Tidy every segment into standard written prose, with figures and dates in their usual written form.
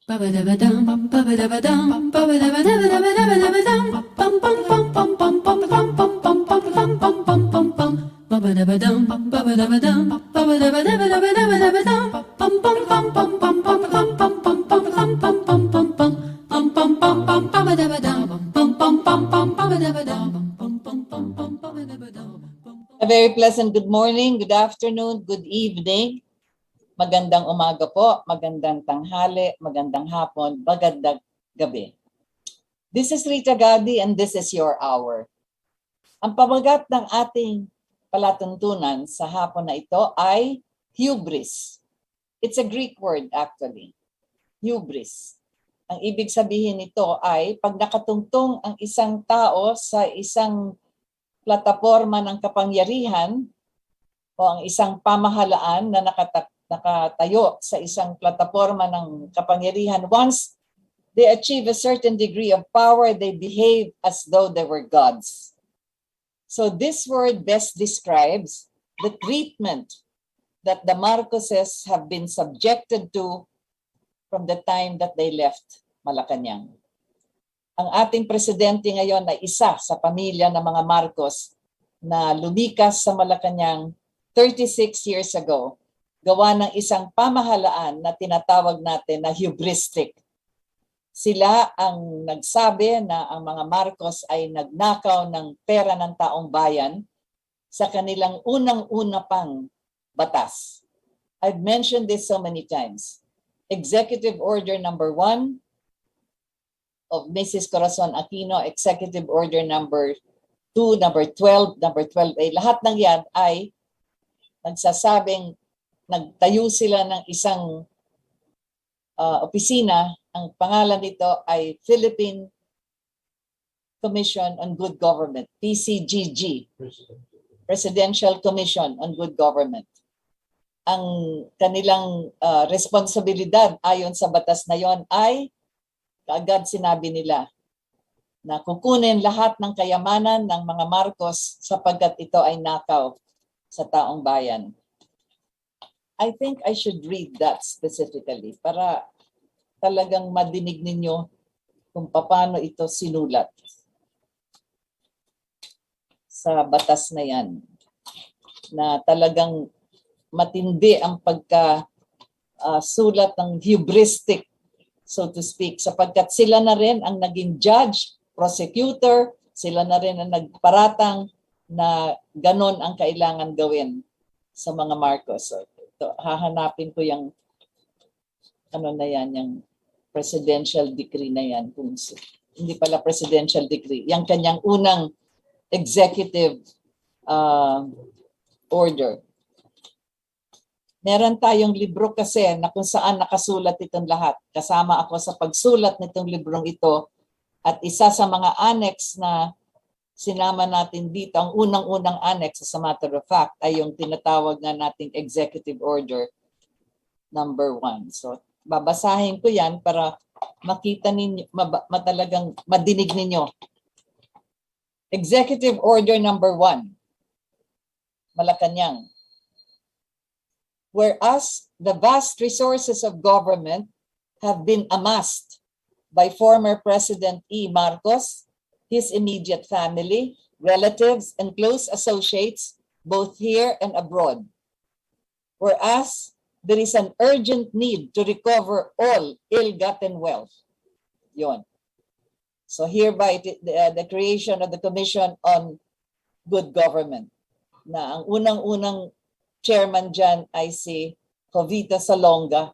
A very pleasant good morning, good afternoon, good evening. Magandang umaga po, magandang tanghali, magandang hapon, magandang gabi. This is Rita Gadi and this is your hour. Ang pamagat ng ating palatuntunan sa hapon na ito ay hubris. It's a Greek word actually, hubris. Ang ibig sabihin nito ay pag nakatungtong ang isang tao sa isang plataporma ng kapangyarihan o ang isang pamahalaan na nakatayo sa isang plataporma ng kapangyarihan, once they achieve a certain degree of power, they behave as though they were gods. So this word best describes the treatment that the Marcoses have been subjected to from the time that they left Malacanang. Ang ating presidente ngayon ay isa sa pamilya ng mga Marcos na lumikas sa Malacanang 36 years ago, gawa ng isang pamahalaan na tinatawag natin na hubristic. Sila ang nagsabi na ang mga Marcos ay nagnakaw ng pera ng taong bayan sa kanilang unang-una pang batas. I've mentioned this so many times. Executive Order number 1 of Mrs. Corazon Aquino, Executive Order number 2, number 12, number 12A, lahat ng yan ay nagsasabing nagtayo sila ng isang opisina. Ang pangalan nito ay Philippine Commission on Good Government, PCGG, Presidential Commission on Good Government. Ang kanilang responsibilidad ayon sa batas na yon ay kaagad sinabi nila na kukunin lahat ng kayamanan ng mga Marcos sapagkat ito ay nakaw sa taong bayan. I think I should read that specifically para talagang madinig ninyo kung paano ito sinulat sa batas na yan. Na talagang matindi ang pagka-sulat ng hubristic, so to speak, sapagkat sila na rin ang naging judge, prosecutor, sila na rin ang nagparatang na ganon ang kailangan gawin sa mga Marcos. So, ito, hahanapin ko yung ano na yan, yung presidential decree na yan. Hindi pala presidential decree. Yung kanyang unang executive order. Meron tayong libro kasi na kung saan nakasulat itong lahat. Kasama ako sa pagsulat nitong librong ito at isa sa mga annex na sinama natin dito, ang unang-unang annex as a matter of fact, ay yung tinatawag na nating Executive Order number 1. So babasahin ko yan para makita ninyo, matalagang madinig ninyo. Executive Order number 1, Malacanang. Whereas the vast resources of government have been amassed by former President E. Marcos, his immediate family, relatives, and close associates, both here and abroad. Whereas there is an urgent need to recover all ill-gotten wealth. Yon. So hereby the creation of the Commission on Good Government, na ang unang-unang chairman dyan ay si Jovita Salonga.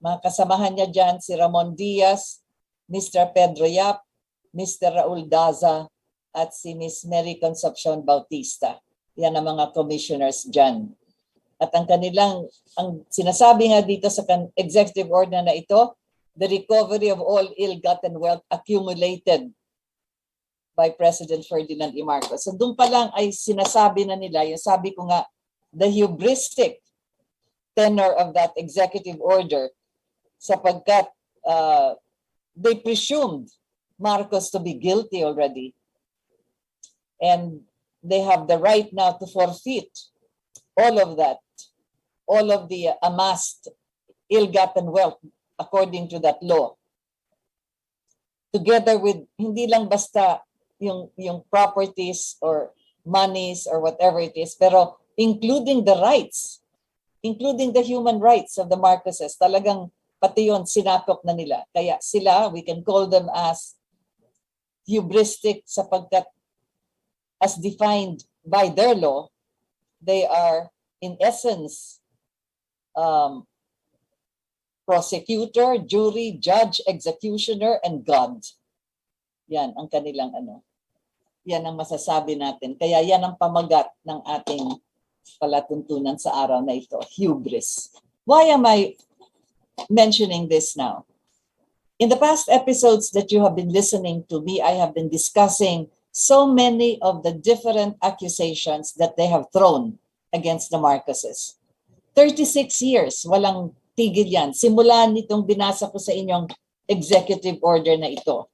Mga kasamahan niya dyan si Ramon Diaz, Mr. Pedro Yap, Mr. Raul Daza, at si Miss Mary Concepcion Bautista. Yan ang mga commissioners dyan. At ang sinasabi nga dito sa executive order na ito, the recovery of all ill-gotten wealth accumulated by President Ferdinand E. Marcos. So doon pa lang ay sinasabi na nila, yung sabi ko nga, the hubristic tenor of that executive order sapagkat they presumed Marcos to be guilty already. And they have the right now to forfeit all of that, all of the amassed ill-gotten wealth according to that law. Together with, hindi lang basta yung properties or monies or whatever it is, pero including the rights, including the human rights of the Marcoses, talagang pati yun sinakop na nila. Kaya sila, we can call them as hubristic sapagkat as defined by their law, they are in essence prosecutor, jury, judge, executioner, and God. Yan ang kanilang ano. Yan ang masasabi natin. Kaya yan ang pamagat ng ating palatuntunan sa araw na ito, hubris. Why am I mentioning this now? In the past episodes that you have been listening to me, I have been discussing so many of the different accusations that they have thrown against the Marcoses. 36 years, walang tigil yan. Simulan nitong binasa ko sa inyong executive order na ito.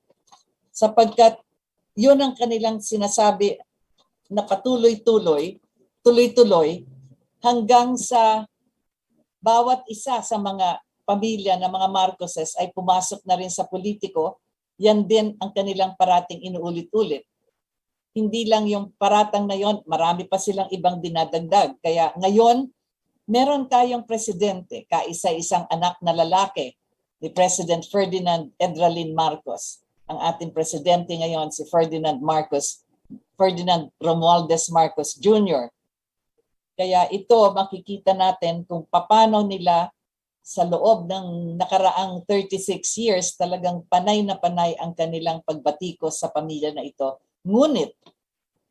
Sapagkat yun ang kanilang sinasabi na patuloy-tuloy hanggang sa bawat isa sa mga pamilya ng mga Marcoses ay pumasok na rin sa politiko. Yan din ang kanilang parating inuulit-ulit. Hindi lang yung paratang na yon, marami pa silang ibang dinadagdag. Kaya ngayon, meron tayong presidente, kaisa-isang anak na lalaki ni President Ferdinand Edralin Marcos. Ang ating presidente ngayon si Ferdinand Romualdez Marcos Jr. Kaya ito makikita natin kung paano nila sa loob ng nakaraang 36 years talagang panay na panay ang kanilang pagbatikos sa pamilya na ito. Ngunit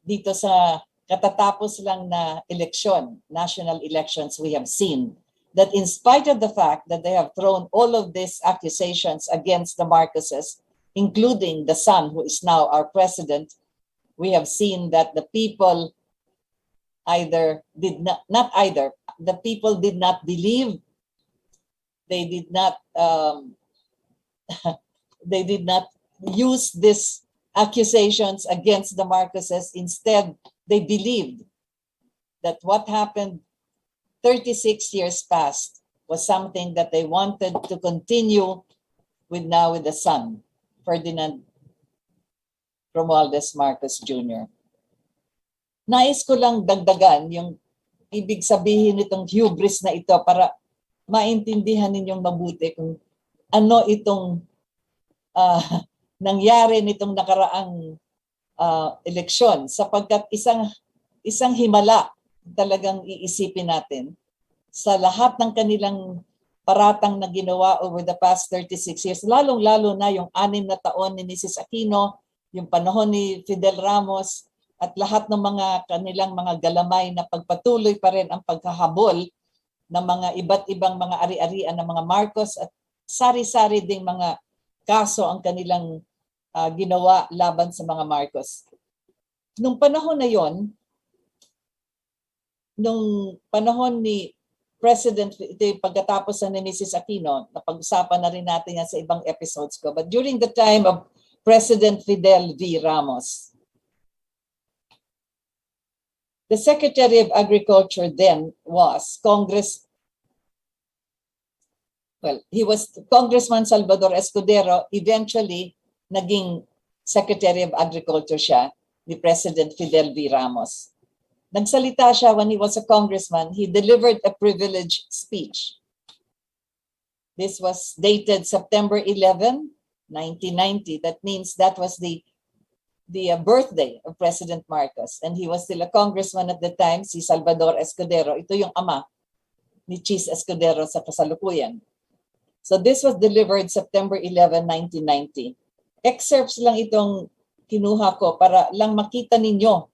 dito sa katatapos lang na eleksyon, national elections, we have seen that in spite of the fact that they have thrown all of these accusations against the Marcoses, including the son who is now our president, we have seen that the people the people did not believe, they did not use these accusations against the Marcoses. Instead, they believed that what happened 36 years past was something that they wanted to continue with now with the son, Ferdinand Romualdez Marcos Jr. Nais ko lang dagdagan yung ibig sabihin nitong hubris na ito para maintindihan ninyong mabuti kung ano itong nangyari nitong nakaraang eleksyon, sapagkat isang himala talagang iisipin natin sa lahat ng kanilang paratang na ginawa over the past 36 years, lalong-lalo na yung 6 na taon ni Mrs. Aquino, yung panahon ni Fidel Ramos, at lahat ng mga kanilang mga galamay na pagpatuloy pa rin ang pagkahabol ng mga iba't ibang mga ari-arian ng mga Marcos at sari-sari ding mga kaso ang kanilang ginawa laban sa mga Marcos. Nung panahon na yon, nung panahon ni President, pagkatapos ni Mrs. Aquino, napag-usapan na rin natin yan sa ibang episodes ko, but during the time of President Fidel V. Ramos, the Secretary of Agriculture then was Congressman Salvador Escudero. Eventually, naging Secretary of Agriculture siya ni President Fidel V. Ramos. Nagsalita siya when he was a congressman. He delivered a privileged speech. This was dated September 11, 1990. That means that was the birthday of President Marcos. And he was still a congressman at the time, si Salvador Escudero. Ito yung ama ni Cheese Escudero sa kasalukuyan. So this was delivered September 11, 1990. Excerpts lang itong kinuha ko para lang makita ninyo.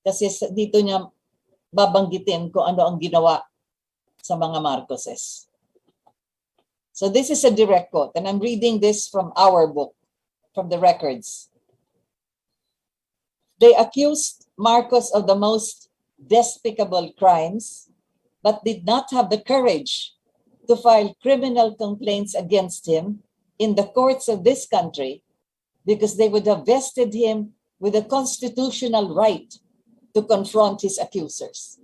Kasi dito niya babanggitin kung ano ang ginawa sa mga Marcoses. So this is a direct quote, and I'm reading this from our book, from the records. They accused Marcos of the most despicable crimes, but did not have the courage to file criminal complaints against him in the courts of this country because they would have vested him with a constitutional right to confront his accusers.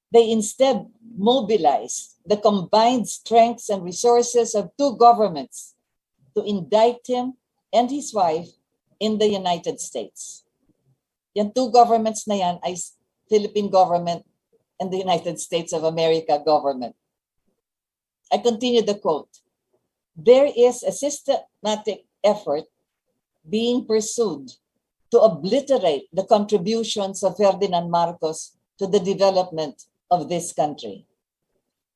They instead mobilized the combined strengths and resources of two governments to indict him and his wife in the United States. Yan two governments na yan ay Philippine government and the United States of America government. I continue the quote. There is a systematic effort being pursued to obliterate the contributions of Ferdinand Marcos to the development of this country.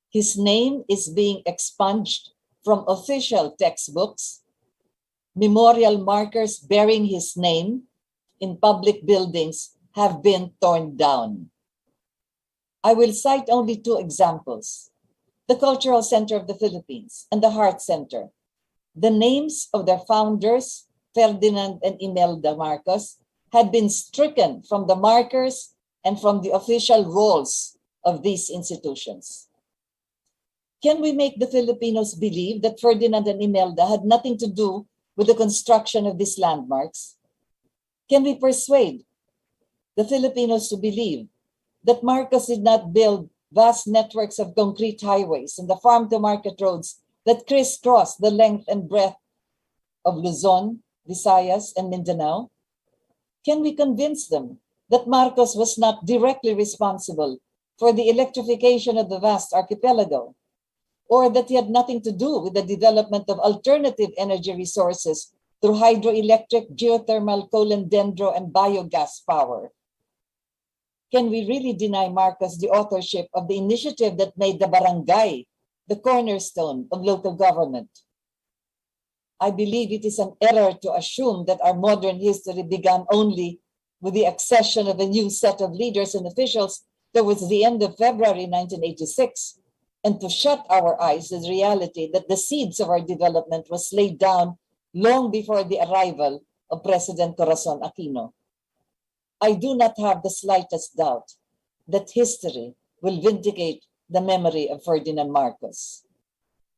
His name is being expunged from official textbooks. Memorial markers bearing his name in public buildings have been torn down. I will cite only two examples. The Cultural Center of the Philippines and the Heart Center. The names of their founders, Ferdinand and Imelda Marcos, had been stricken from the markers and from the official rolls of these institutions. Can we make the Filipinos believe that Ferdinand and Imelda had nothing to do with the construction of these landmarks? Can we persuade the Filipinos to believe that Marcos did not build vast networks of concrete highways and the farm-to-market roads that crisscross the length and breadth of Luzon, Visayas, and Mindanao? Can we convince them that Marcos was not directly responsible for the electrification of the vast archipelago, or that he had nothing to do with the development of alternative energy resources through hydroelectric, geothermal, coal and dendro, and biogas power? Can we really deny Marcos the authorship of the initiative that made the barangay the cornerstone of local government? I believe it is an error to assume that our modern history began only with the accession of a new set of leaders and officials towards the end of February 1986, and to shut our eyes to the reality that the seeds of our development was laid down long before the arrival of President Corazon Aquino. I do not have the slightest doubt that history will vindicate the memory of Ferdinand Marcos.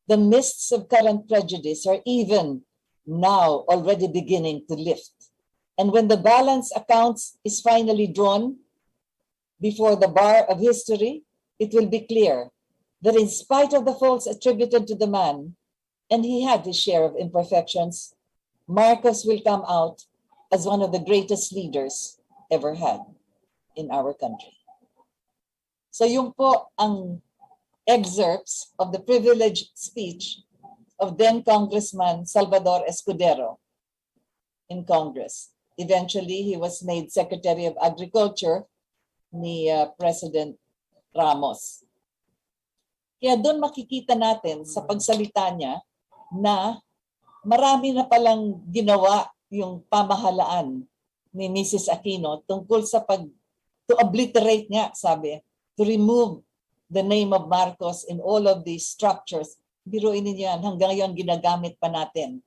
The mists of current prejudice are even now already beginning to lift. And when the balance accounts is finally drawn before the bar of history, it will be clear that in spite of the faults attributed to the man, and he had his share of imperfections, Marcos will come out as one of the greatest leaders ever had in our country. So yun po ang excerpts of the privileged speech of then Congressman Salvador Escudero in Congress. Eventually, he was made Secretary of Agriculture ni President Ramos. Kaya doon makikita natin sa pagsalita niya na marami na palang ginawa yung pamahalaan ni Mrs. Aquino tungkol sa to obliterate nga, sabi, to remove the name of Marcos in all of these structures. Biruin niyo yan, hanggang ngayon ginagamit pa natin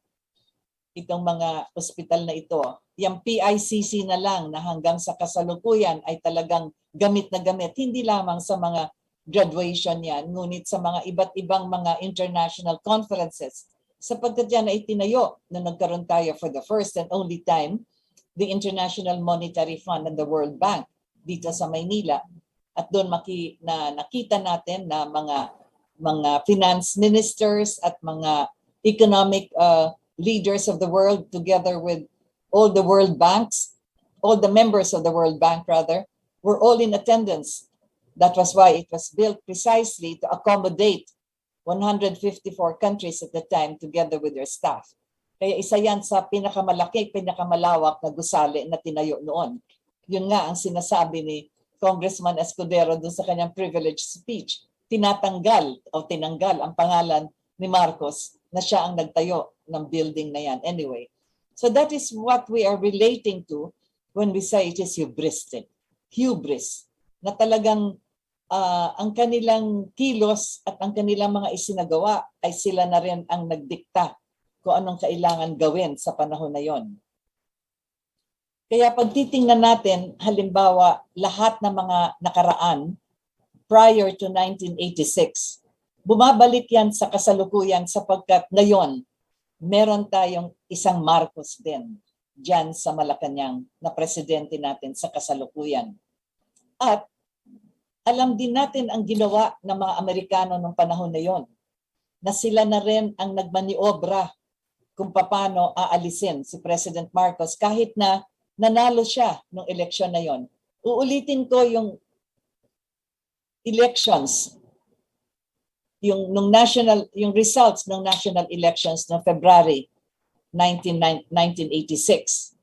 itong mga ospital na ito. Yung PICC na lang na hanggang sa kasalukuyan ay talagang gamit na gamit. Hindi lamang sa mga graduation yan, ngunit sa mga iba't ibang mga international conferences. Sapagkat yan ay tinayo na nagkaroon tayo for the first and only time, the International Monetary Fund and the World Bank dito sa Maynila. At doon nakita natin na mga finance ministers at mga economic leaders of the world together with all the World Banks, all the members of the World Bank rather, were all in attendance. That was why it was built precisely to accommodate 154 countries at the time together with their staff. Kaya isa yan sa pinakamalaki, pinakamalawak na gusali na tinayo noon. Yun nga ang sinasabi ni Congressman Escudero doon sa kanyang privileged speech. Tinanggal ang pangalan ni Marcos na siya ang nagtayo ng building na yan. Anyway, so that is what we are relating to when we say it is hubristic. Hubris, na talagang ang kanilang kilos at ang kanilang mga isinagawa ay sila na rin ang nagdikta kung anong kailangan gawin sa panahon na yon. Kaya pag titingnan natin, halimbawa, lahat ng mga nakaraan prior to 1986, bumabalik yan sa kasalukuyan sapagkat ngayon, meron tayong isang Marcos din dyan sa Malacanang na presidente natin sa kasalukuyan. At alam din natin ang ginawa ng mga Amerikano noong panahon na yon, na sila na rin ang nagmaniobra kung paano aalisin si President Marcos kahit na nanalo siya noong eleksyon na yon. Uulitin ko yung elections, yung results ng national elections ng February 1986.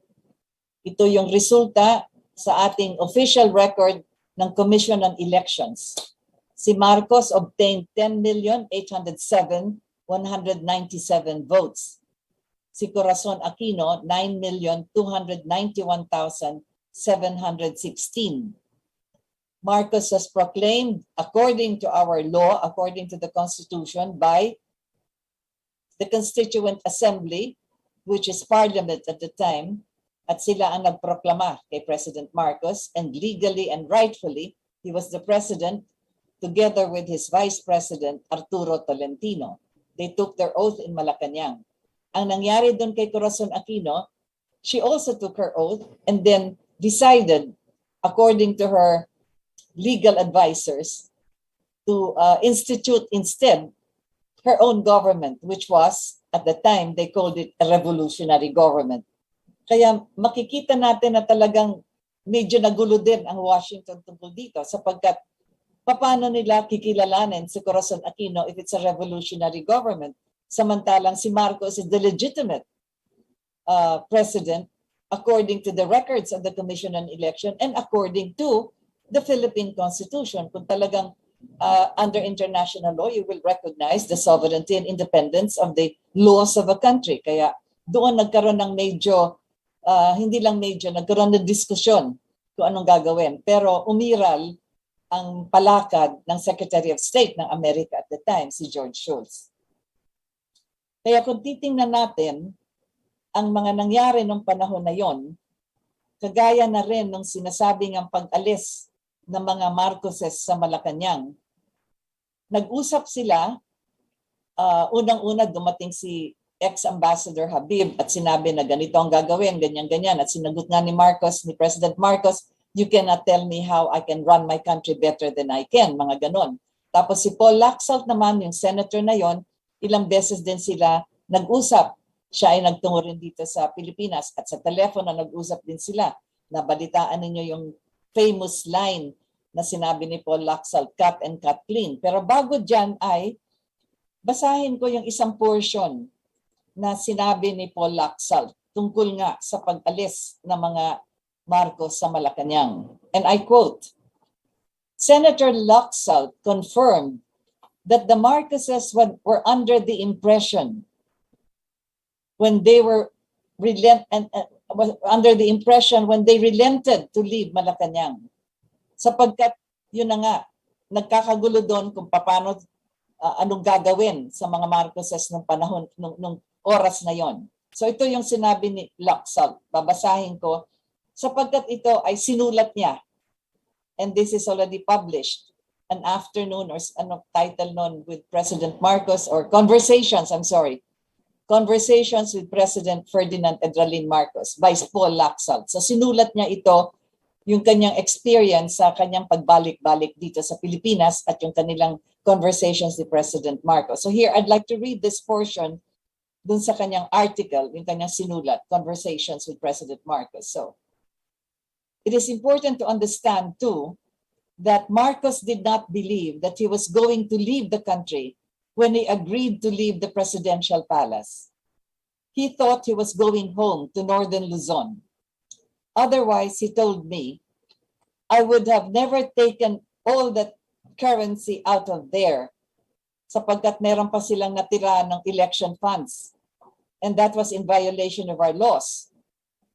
Ito yung resulta sa ating official record ng Commission on Elections. Si Marcos obtained 10,807,197 votes. Si Corazon Aquino, 9,291,716. Marcos was proclaimed according to our law, according to the Constitution, by the Constituent Assembly, which is Parliament at the time, at sila ang nagproklama kay President Marcos, and legally and rightfully, he was the president together with his vice president, Arturo Tolentino. They took their oath in Malacanang. Ang nangyari doon kay Corazon Aquino, she also took her oath and then decided, according to her legal advisors, to institute instead her own government, which was, at the time, they called it a revolutionary government. Kaya makikita natin na talagang medyo nagulo din ang Washington tungkol dito sapagkat paano nila kikilalanin si Corazon Aquino if it's a revolutionary government samantalang si Marcos is the legitimate president according to the records of the Commission on Election and according to the Philippine Constitution. Kung talagang under international law, you will recognize the sovereignty and independence of the laws of a country. Kaya doon nagkaroon ng medyo hindi lang medyo, nagkaroon ng diskusyon kung anong gagawin. Pero umiral ang palakad ng Secretary of State ng Amerika at the time, si George Shultz. Kaya kung titingnan natin ang mga nangyari nung panahon na yon, kagaya na rin nung sinasabing ang pag-alis ng mga Marcoses sa Malacanang, nag-usap sila, unang-una dumating si ex-ambassador Habib at sinabi na ganito ang gagawin, ganyan-ganyan. At sinagot nga ni President Marcos, you cannot tell me how I can run my country better than I can, mga ganon. Tapos si Paul Laxalt naman, yung senator na yon, ilang beses din sila nag-usap. Siya ay nagtungo rin dito sa Pilipinas at sa telepono nag-usap din sila. Nabalitaan ninyo yung famous line na sinabi ni Paul Laxalt, cut and cut clean. Pero bago dyan ay, basahin ko yung isang portion na sinabi ni Paul Laxalt tungkol nga sa pag-alis ng mga Marcos sa Malacanang. And I quote, Senator Laxalt confirmed that the Marcoses were under the impression when they relented to leave Malacanang. Sapagkat yun na nga, nagkakagulo doon kung paano anong gagawin sa mga Marcoses nung panahon, nung oras na yon. So ito yung sinabi ni Laxalt. Babasahin ko sapagkat ito ay sinulat niya. And this is already published. An afternoon or title nun with President Marcos or Conversations with President Ferdinand Edralin Marcos by Paul Laxalt. So sinulat niya ito, yung kanyang experience sa kanyang pagbalik-balik dito sa Pilipinas at yung kanilang conversations with President Marcos. So here, I'd like to read this portion dun sa kanyang article, yung kanyang sinulat, Conversations with President Marcos. So, it is important to understand too that Marcos did not believe that he was going to leave the country when he agreed to leave the presidential palace. He thought he was going home to northern Luzon. Otherwise, he told me, I would have never taken all that currency out of there sapagkat meron pa silang natira ng election funds. And that was in violation of our laws.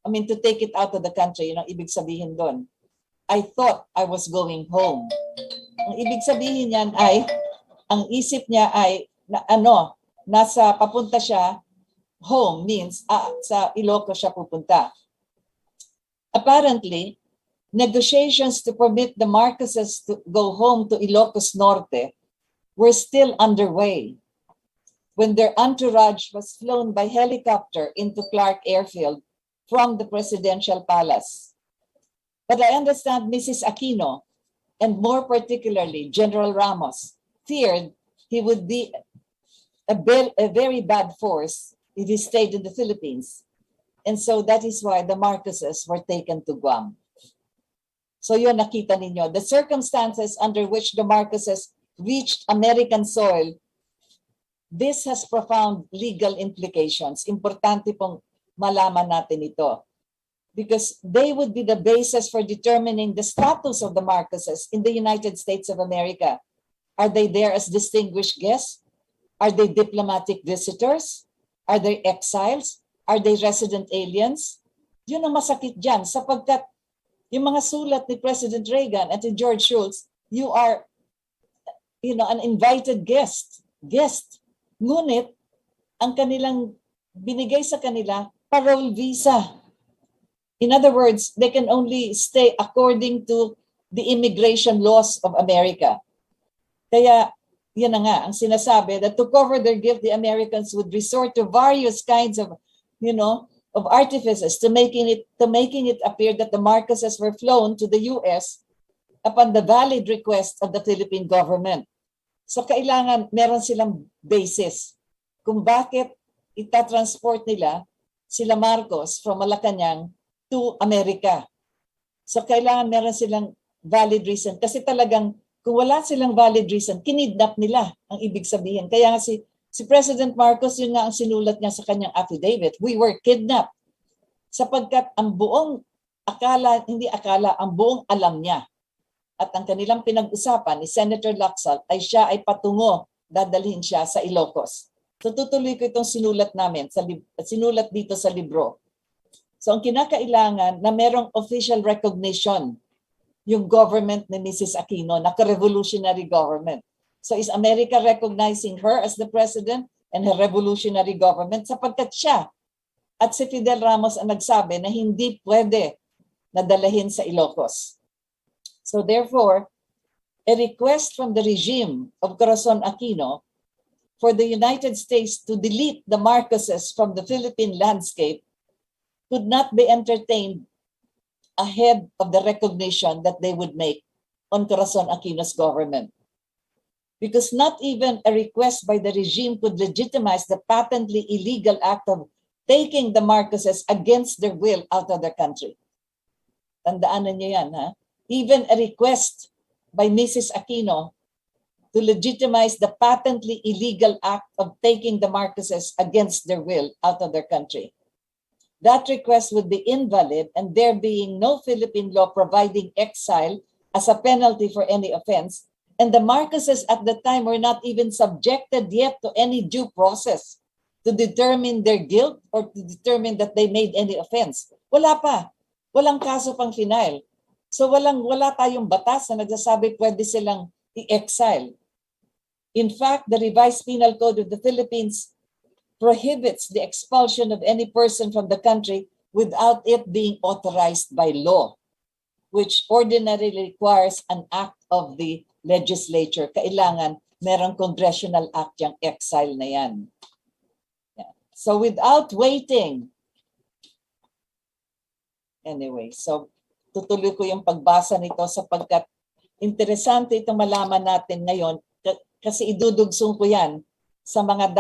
I mean, to take it out of the country, yun ang ibig sabihin doon. I thought I was going home. Ang ibig sabihin niyan ay, ang isip niya ay, nasa papunta siya, home means, sa Ilocos siya pupunta. Apparently, negotiations to permit the Marcoses to go home to Ilocos Norte were still underway when their entourage was flown by helicopter into Clark Airfield from the presidential palace. But I understand Mrs. Aquino and more particularly General Ramos, feared he would be a very bad force if he stayed in the Philippines. And so that is why the Marcoses were taken to Guam. So yun, nakita ninyo, the circumstances under which the Marcoses reached American soil, this has profound legal implications. Importante pong malaman natin ito. Because they would be the basis for determining the status of the Marcoses in the United States of America. Are they there as distinguished guests? Are they diplomatic visitors? Are they exiles? Are they resident aliens? Yun ang masakit dyan sapagkat yung mga sulat ni President Reagan at ni George Shultz, you are an invited guest. Ngunit, ang kanilang binigay sa kanila, parole visa. In other words, they can only stay according to the immigration laws of America. Kaya, yan na nga, ang sinasabi that to cover their guilt, the Americans would resort to various kinds of, of artifices to making it appear that the Marcoses were flown to the U.S. upon the valid request of the Philippine government. So kailangan meron silang basis kung bakit itatransport nila sila Marcos from Malacanang to America. So kailangan meron silang valid reason. Kasi talagang kung wala silang valid reason, kinidnap nila ang ibig sabihin. Kaya nga si President Marcos, yun nga ang sinulat niya sa kanyang affidavit. We were kidnapped. Sapagkat ang buong ang buong alam niya. At ang kanilang pinag-usapan ni Senator Laxalt ay siya ay patungo, dadalhin siya sa Ilocos. So tutuloy ko itong sinulat namin, sinulat dito sa libro. So ang kinakailangan na merong official recognition yung government ni Mrs. Aquino, naka-revolutionary government. So is America recognizing her as the president and her revolutionary government sapagkat siya at si Fidel Ramos ang nagsabi na hindi pwede nadalahin sa Ilocos. So therefore, a request from the regime of Corazon Aquino for the United States to delete the Marcoses from the Philippine landscape could not be entertained ahead of the recognition that they would make on Corazon Aquino's government. Because not even a request by the regime could legitimize the patently illegal act of taking the Marcoses against their will out of their country. Tandaan niyo yan, ha? Even a request by Mrs. Aquino to legitimize the patently illegal act of taking the Marcoses against their will out of their country. That request would be invalid, and there being no Philippine law providing exile as a penalty for any offense, and the Marcoses at the time were not even subjected yet to any due process to determine their guilt or to determine that they made any offense. Wala pa. Walang kaso pang final. So wala tayong batas na nagsasabi pwede silang i-exile. In fact, the revised penal code of the Philippines prohibits the expulsion of any person from the country without it being authorized by law, which ordinarily requires an act of the legislature. Kailangan merong congressional act yung exile na yan. Yeah. So without waiting, anyway, so tutuloy ko yung pagbasa nito sapagkat interesante itong malaman natin ngayon kasi idudugsong ko yan sa mga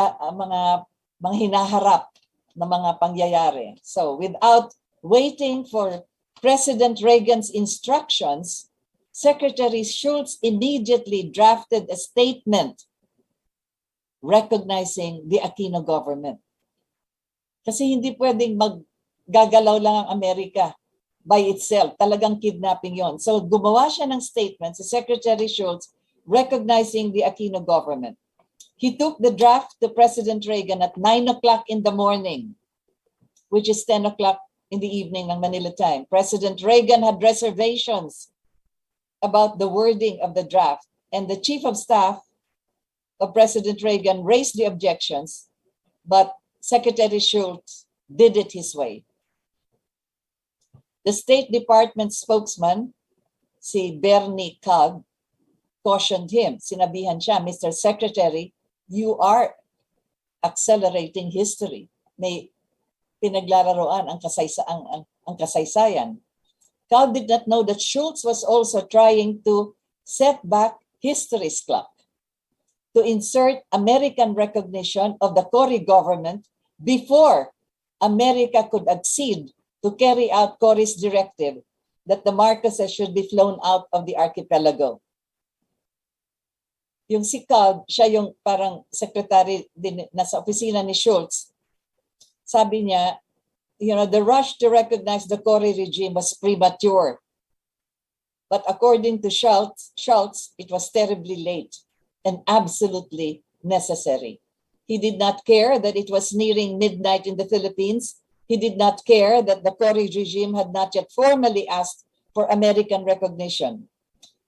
hinaharap na mga pangyayari. So without waiting for President Reagan's instructions, Secretary Shultz immediately drafted a statement recognizing the Aquino government. Kasi hindi pwedeng maggagalaw lang ang Amerika by itself. Talagang kidnapping yon. So gumawa siya ng statement si Secretary Shultz recognizing the Aquino government. He took the draft to President Reagan at 9 o'clock in the morning, which is 10 o'clock in the evening ng Manila time. President Reagan had reservations about the wording of the draft, and the Chief of Staff of President Reagan raised the objections, but Secretary Shultz did it his way. The State Department spokesman, si Bernie Cog, cautioned him. Sinabihan siya, Mr. Secretary, you are accelerating history. May pinaglararoan ang kasaysayan. Cal did not know that Shultz was also trying to set back history's clock to insert American recognition of the Cory government before America could accede to carry out Cory's directive that the Marcoses should be flown out of the archipelago. Yung si Cobb, siya yung parang secretary din nasa opisina ni Schultz. Sabi niya, the rush to recognize the Cory regime was premature. But according to Schultz, it was terribly late and absolutely necessary. He did not care that it was nearing midnight in the Philippines. He did not care that the Cory regime had not yet formally asked for American recognition.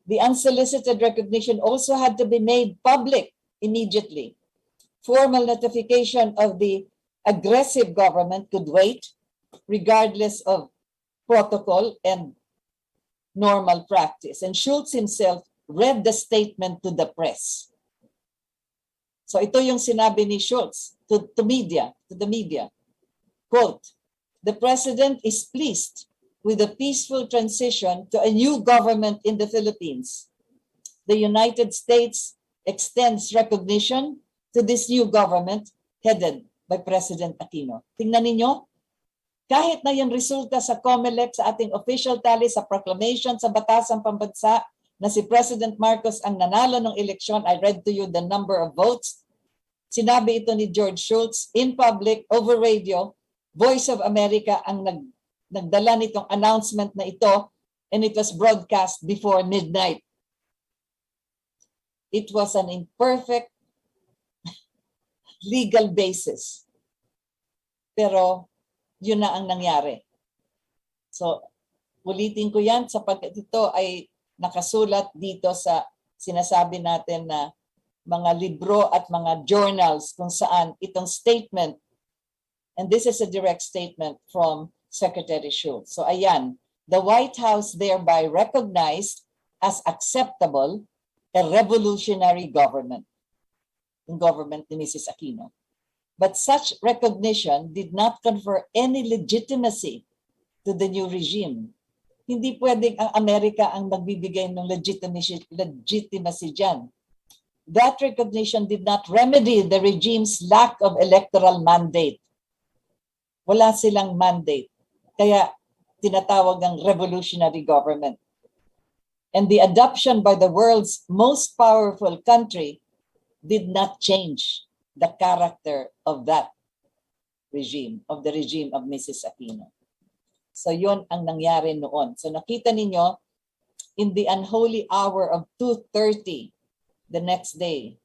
The unsolicited recognition also had to be made public immediately. Formal notification of the aggressive government could wait, regardless of protocol and normal practice. And Schultz himself read the statement to the press. So ito yung sinabi ni Schultz to the media. Quote, "The president is pleased with the peaceful transition to a new government in the Philippines. The United States extends recognition to this new government headed by President Aquino." Tingnan ninyo, kahit na yung resulta sa COMELEC, sa ating official tally, sa proclamation, sa batasang pambansa, na si President Marcos ang nanalo ng eleksyon, I read to you the number of votes. Sinabi ito ni George Schultz in public, over radio. Voice of America ang nagdala nitong announcement na ito, and it was broadcast before midnight. It was an imperfect legal basis. Pero yun na ang nangyari. So, ulitin ko yan sapagkat ito ay nakasulat dito sa sinasabi natin na mga libro at mga journals kung saan itong statement, and this is a direct statement from Secretary Schultz. So ayan, the White House thereby recognized as acceptable a revolutionary government, yung government ni Mrs. Aquino. But such recognition did not confer any legitimacy to the new regime. Hindi pwedeng ang Amerika ang magbibigay ng legitimacy dyan. That recognition did not remedy the regime's lack of electoral mandate. Wala silang mandate. Kaya tinatawag ng revolutionary government. And the adoption by the world's most powerful country did not change the character of that regime, of the regime of Mrs. Aquino. So yun ang nangyari noon. So nakita ninyo, in the unholy hour of 2:30 the next day,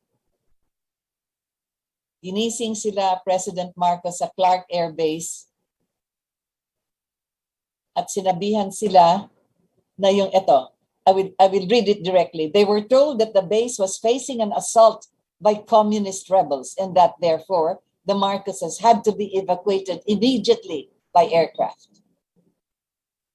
ginising sila President Marcos sa Clark Air Base at sinabihan sila na yung ito, I will read it directly. They were told that the base was facing an assault by communist rebels and that therefore the Marcoses had to be evacuated immediately by aircraft.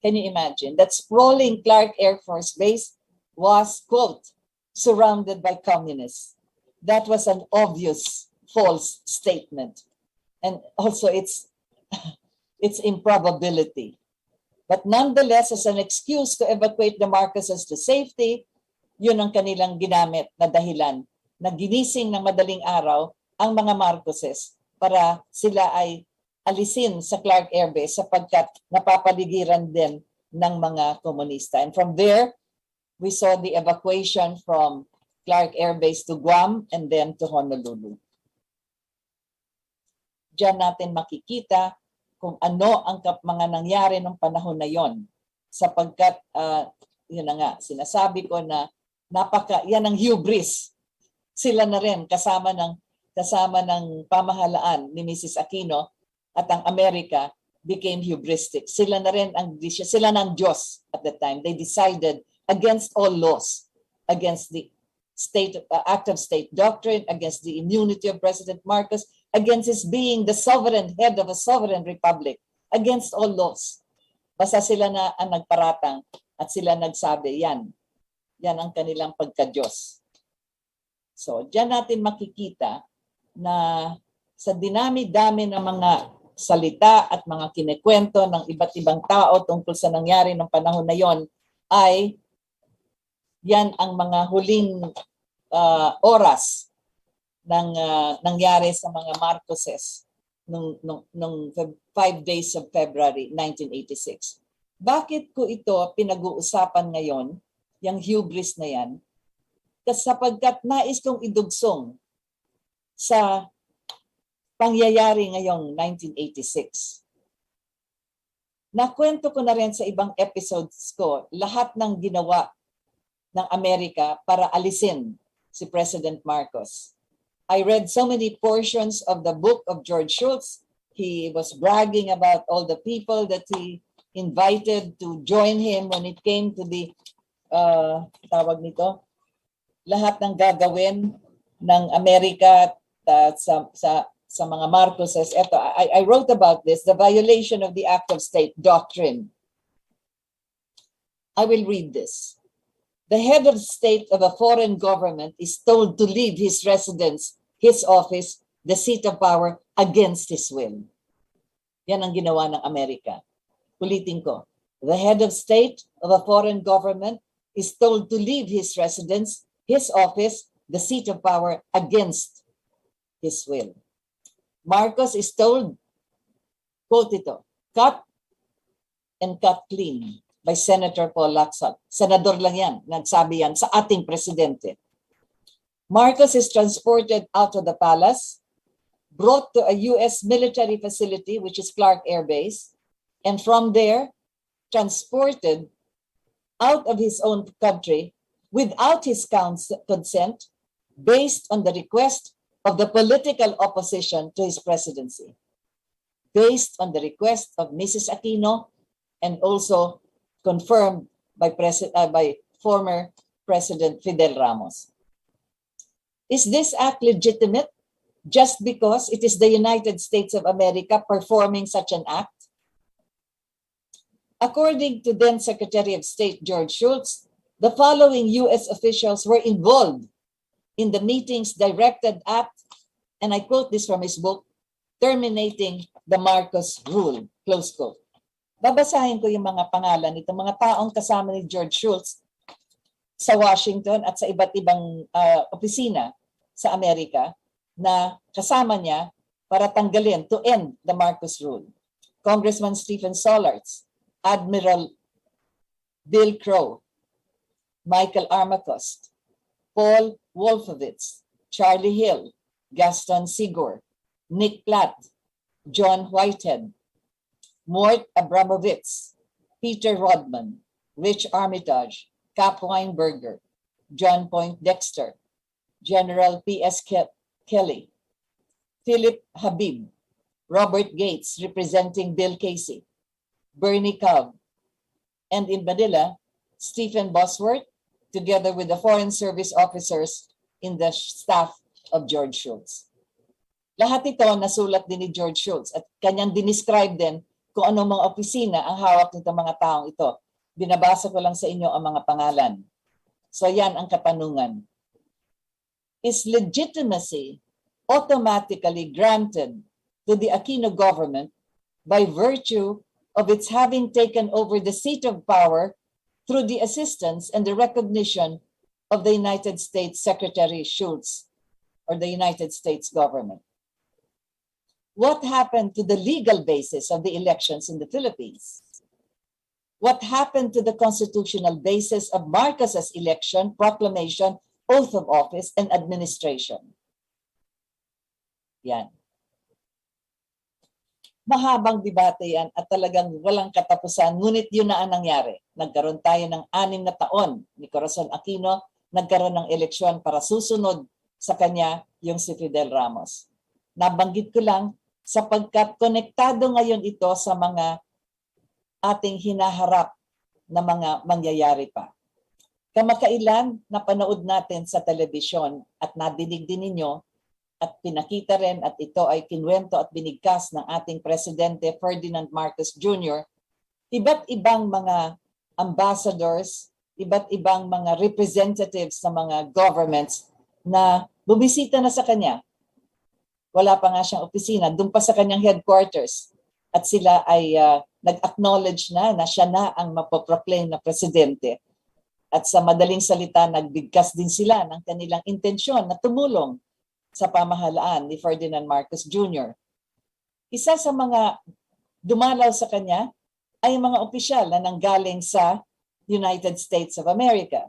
Can you imagine? That sprawling Clark Air Force Base was, quote, surrounded by communists. That was an obvious false statement. And also its improbability. But nonetheless, as an excuse to evacuate the Marcoses to safety, yun ang kanilang ginamit na dahilan na ginising ng madaling araw ang mga Marcoses para sila ay alisin sa Clark Air Base sapagkat napapaligiran din ng mga komunista. And from there, we saw the evacuation from Clark Air Base to Guam and then to Honolulu. Diyan natin makikita kung ano ang mga nangyari ng panahon na yon. Sapagkat, yun na nga, sinasabi ko na yan ang hubris. Sila na rin kasama ng pamahalaan ni Mrs. Aquino at ang Amerika became hubristic. Sila na ang Diyos at the time. They decided against all laws, against the act of state doctrine, against the immunity of President Marcos, against his being the sovereign head of a sovereign republic, against all laws. Basta sila na ang nagparatang at sila nagsabi, yan ang kanilang pagka-Diyos. So, diyan natin makikita na sa dinami-dami ng mga salita at mga kinekwento ng iba't ibang tao tungkol sa nangyari ng panahon na yon ay Yan ang mga huling oras ng nangyari sa mga Marcoses nung 5 days of February 1986. Bakit ko ito pinag-uusapan ngayon, yung hubris na yan? Sapagkat nais kong idugsong sa pangyayari ngayong 1986. Nakwento ko na rin sa ibang episodes ko lahat ng ginawa ng Amerika para alisin si President Marcos. I read so many portions of the book of George Shultz. He was bragging about all the people that he invited to join him when it came to the tawag nito, lahat ng gagawin ng Amerika sa mga Marcoses. Ito, I wrote about this, the violation of the Act of State doctrine. I will read this. The head of state of a foreign government is told to leave his residence, his office, the seat of power, against his will. Yan ang ginawa ng Amerika. Ulitin ko. The head of state of a foreign government is told to leave his residence, his office, the seat of power, against his will. Marcos is told, quote ito, cut and cut clean by Senator Paul Lacson. Senador lang yan, nagsabi yan sa ating presidente. Marcos is transported out of the palace, brought to a U.S. military facility, which is Clark Air Base, and from there, transported out of his own country without his consent, based on the request of the political opposition to his presidency, based on the request of Mrs. Aquino, and also confirmed by former President Fidel Ramos. Is this act legitimate just because it is the United States of America performing such an act? According to then Secretary of State George Shultz, the following U.S. officials were involved in the meetings directed at, and I quote this from his book, Terminating the Marcos Rule, close quote. Babasahin ko yung mga pangalan nito, mga taong kasama ni George Shultz sa Washington at sa iba't ibang opisina sa Amerika na kasama niya para tanggalin, to end the Marcos Rule. Congressman Stephen Sollarz, Admiral Bill Crow, Michael Armacost, Paul Wolfowitz, Charlie Hill, Gaston Sigor, Nick Platt, John Whitehead, Mort Abramovitz, Peter Rodman, Rich Armitage, Cap Weinberger, John Poindexter, General P.S. Kelly, Philip Habib, Robert Gates representing Bill Casey, Bernie Cobb, and in Manila, Stephen Bosworth, together with the Foreign Service officers in the staff of George Shultz. Lahat ito nasulat din ni George Shultz at kanyang dinescribe din kung anong mga opisina ang hawak nitong mga taong ito. Binabasa ko lang sa inyo ang mga pangalan. So yan ang katanungan. Is legitimacy automatically granted to the Aquino government by virtue of its having taken over the seat of power through the assistance and the recognition of the United States Secretary Shultz or the United States government? What happened to the legal basis of the elections in the Philippines? What happened to the constitutional basis of Marcos's election, proclamation, oath of office, and administration? Yan. Mahabang debate yan at talagang walang katapusan, ngunit yun na ang nangyari. Nagkaroon tayo ng 6 na taon ni Corazon Aquino, nagkaroon ng eleksyon para susunod sa kanya yung si Fidel Ramos. Nabanggit ko lang sapagkat konektado ngayon ito sa mga ating hinaharap na mga mangyayari pa. Kamakailan, napanood natin sa telebisyon at nadinig din ninyo at pinakita rin at ito ay kinwento at binigkas ng ating Presidente Ferdinand Marcos Jr., iba't ibang mga ambassadors, iba't ibang mga representatives sa mga governments na bumisita na sa kanya. Wala pa nga siyang opisina, doon pa sa kanyang headquarters. At sila ay nag-acknowledge na siya na ang mapoproclaim na presidente. At sa madaling salita, nagbigkas din sila ng kanilang intensyon na tumulong sa pamahalaan ni Ferdinand Marcos Jr. Isa sa mga dumalaw sa kanya ay mga opisyal na nanggaling sa United States of America.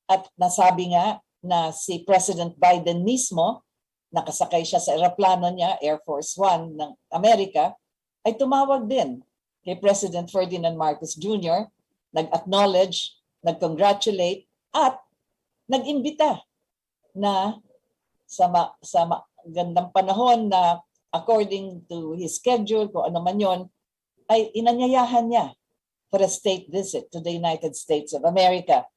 At nasabi nga na si President Biden mismo, nakasakay siya sa eroplano niya, Air Force One ng Amerika, ay tumawag din kay President Ferdinand Marcos Jr., nag-acknowledge, nag-congratulate, at nag-imbita na sa gandang panahon na according to his schedule, kung ano man yun, ay inanyayahan niya for a state visit to the United States of America.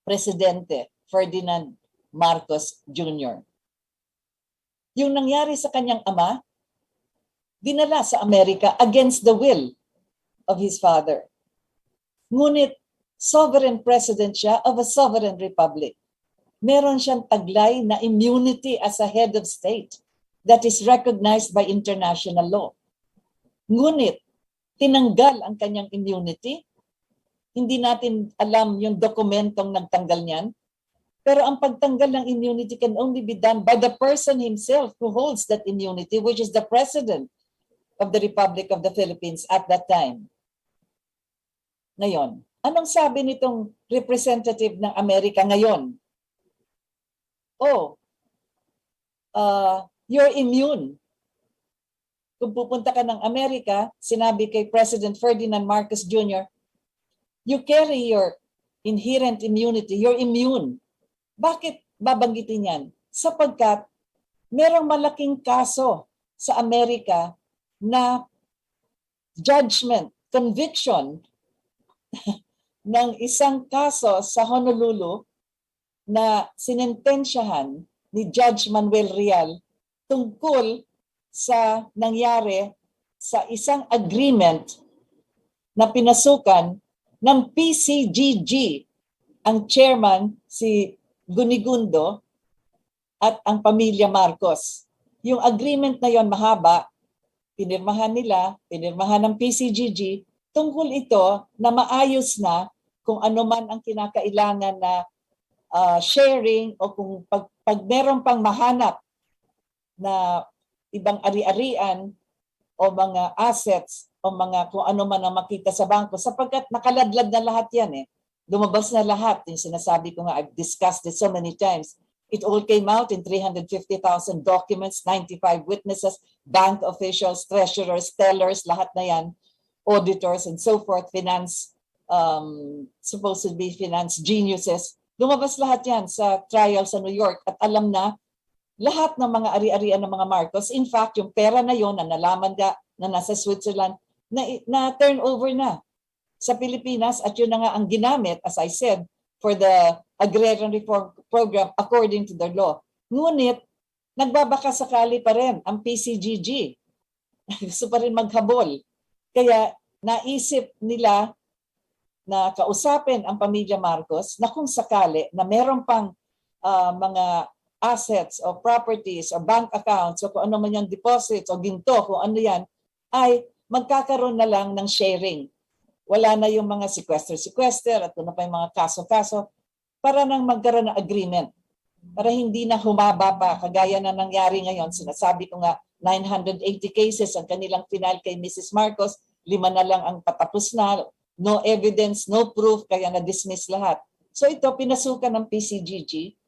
Presidente Ferdinand Marcos Jr. Yung nangyari sa kanyang ama, dinala sa Amerika against the will of his father. Ngunit sovereign president siya of a sovereign republic. Meron siyang taglay na immunity as a head of state that is recognized by international law. Ngunit tinanggal ang kanyang immunity. Hindi natin alam yung dokumentong nagtanggal niyan. Pero ang pagtanggal ng immunity can only be done by the person himself who holds that immunity, which is the President of the Republic of the Philippines at that time. Ngayon, anong sabi nitong representative ng Amerika ngayon? Oh, you're immune. Kung pupunta ka ng Amerika, sinabi kay President Ferdinand Marcos Jr., you carry your inherent immunity, you're immune. Bakit babanggitin yan? Sapagkat merong malaking kaso sa Amerika na judgment, conviction ng isang kaso sa Honolulu na sinentensyahan ni Judge Manuel Real tungkol sa nangyari sa isang agreement na pinasukan ng PCGG, ang chairman si Gunigundo at ang pamilya Marcos. Yung agreement na yon mahaba, pinirmahan ng PCGG, tungkol ito na maayos na kung ano man ang kinakailangan na sharing o kung pag meron pang mahanap na ibang ari-arian o mga assets o mga kung ano man ang makita sa bangko sapagkat nakaladlad na lahat yan eh. Lumabas na lahat. Yung sinasabi ko nga, I've discussed this so many times. It all came out in 350,000 documents, 95 witnesses, bank officials, treasurers, tellers, lahat na yan, auditors and so forth, finance, supposedly finance geniuses. Lumabas lahat yan sa trial sa New York at alam na lahat ng mga ari-arian ng mga Marcos. In fact, yung pera na yon na nalaman na nasa Switzerland, na turnover na sa Pilipinas at yun na nga ang ginamit, as I said, for the agrarian reform program according to the law. Ngunit, nagbabaka sakali pa rin ang PCGG. Gusto pa rin maghabol. Kaya naisip nila na kausapin ang pamilya Marcos na kung sakali na meron pang mga assets o properties o bank accounts o kung ano man yung deposits o ginto, kung ano yan, ay magkakaroon na lang ng sharing. Wala na yung mga sequester at kung ano pa yung mga kaso-kaso para nang magkaroon ng agreement. Para hindi na humaba pa, kagaya na nangyari ngayon. Sinasabi ko nga, 980 cases ang kanilang final kay Mrs. Marcos, 5 na lang ang patapos na, no evidence, no proof, kaya na-dismiss lahat. So ito, pinasukan ng PCGG,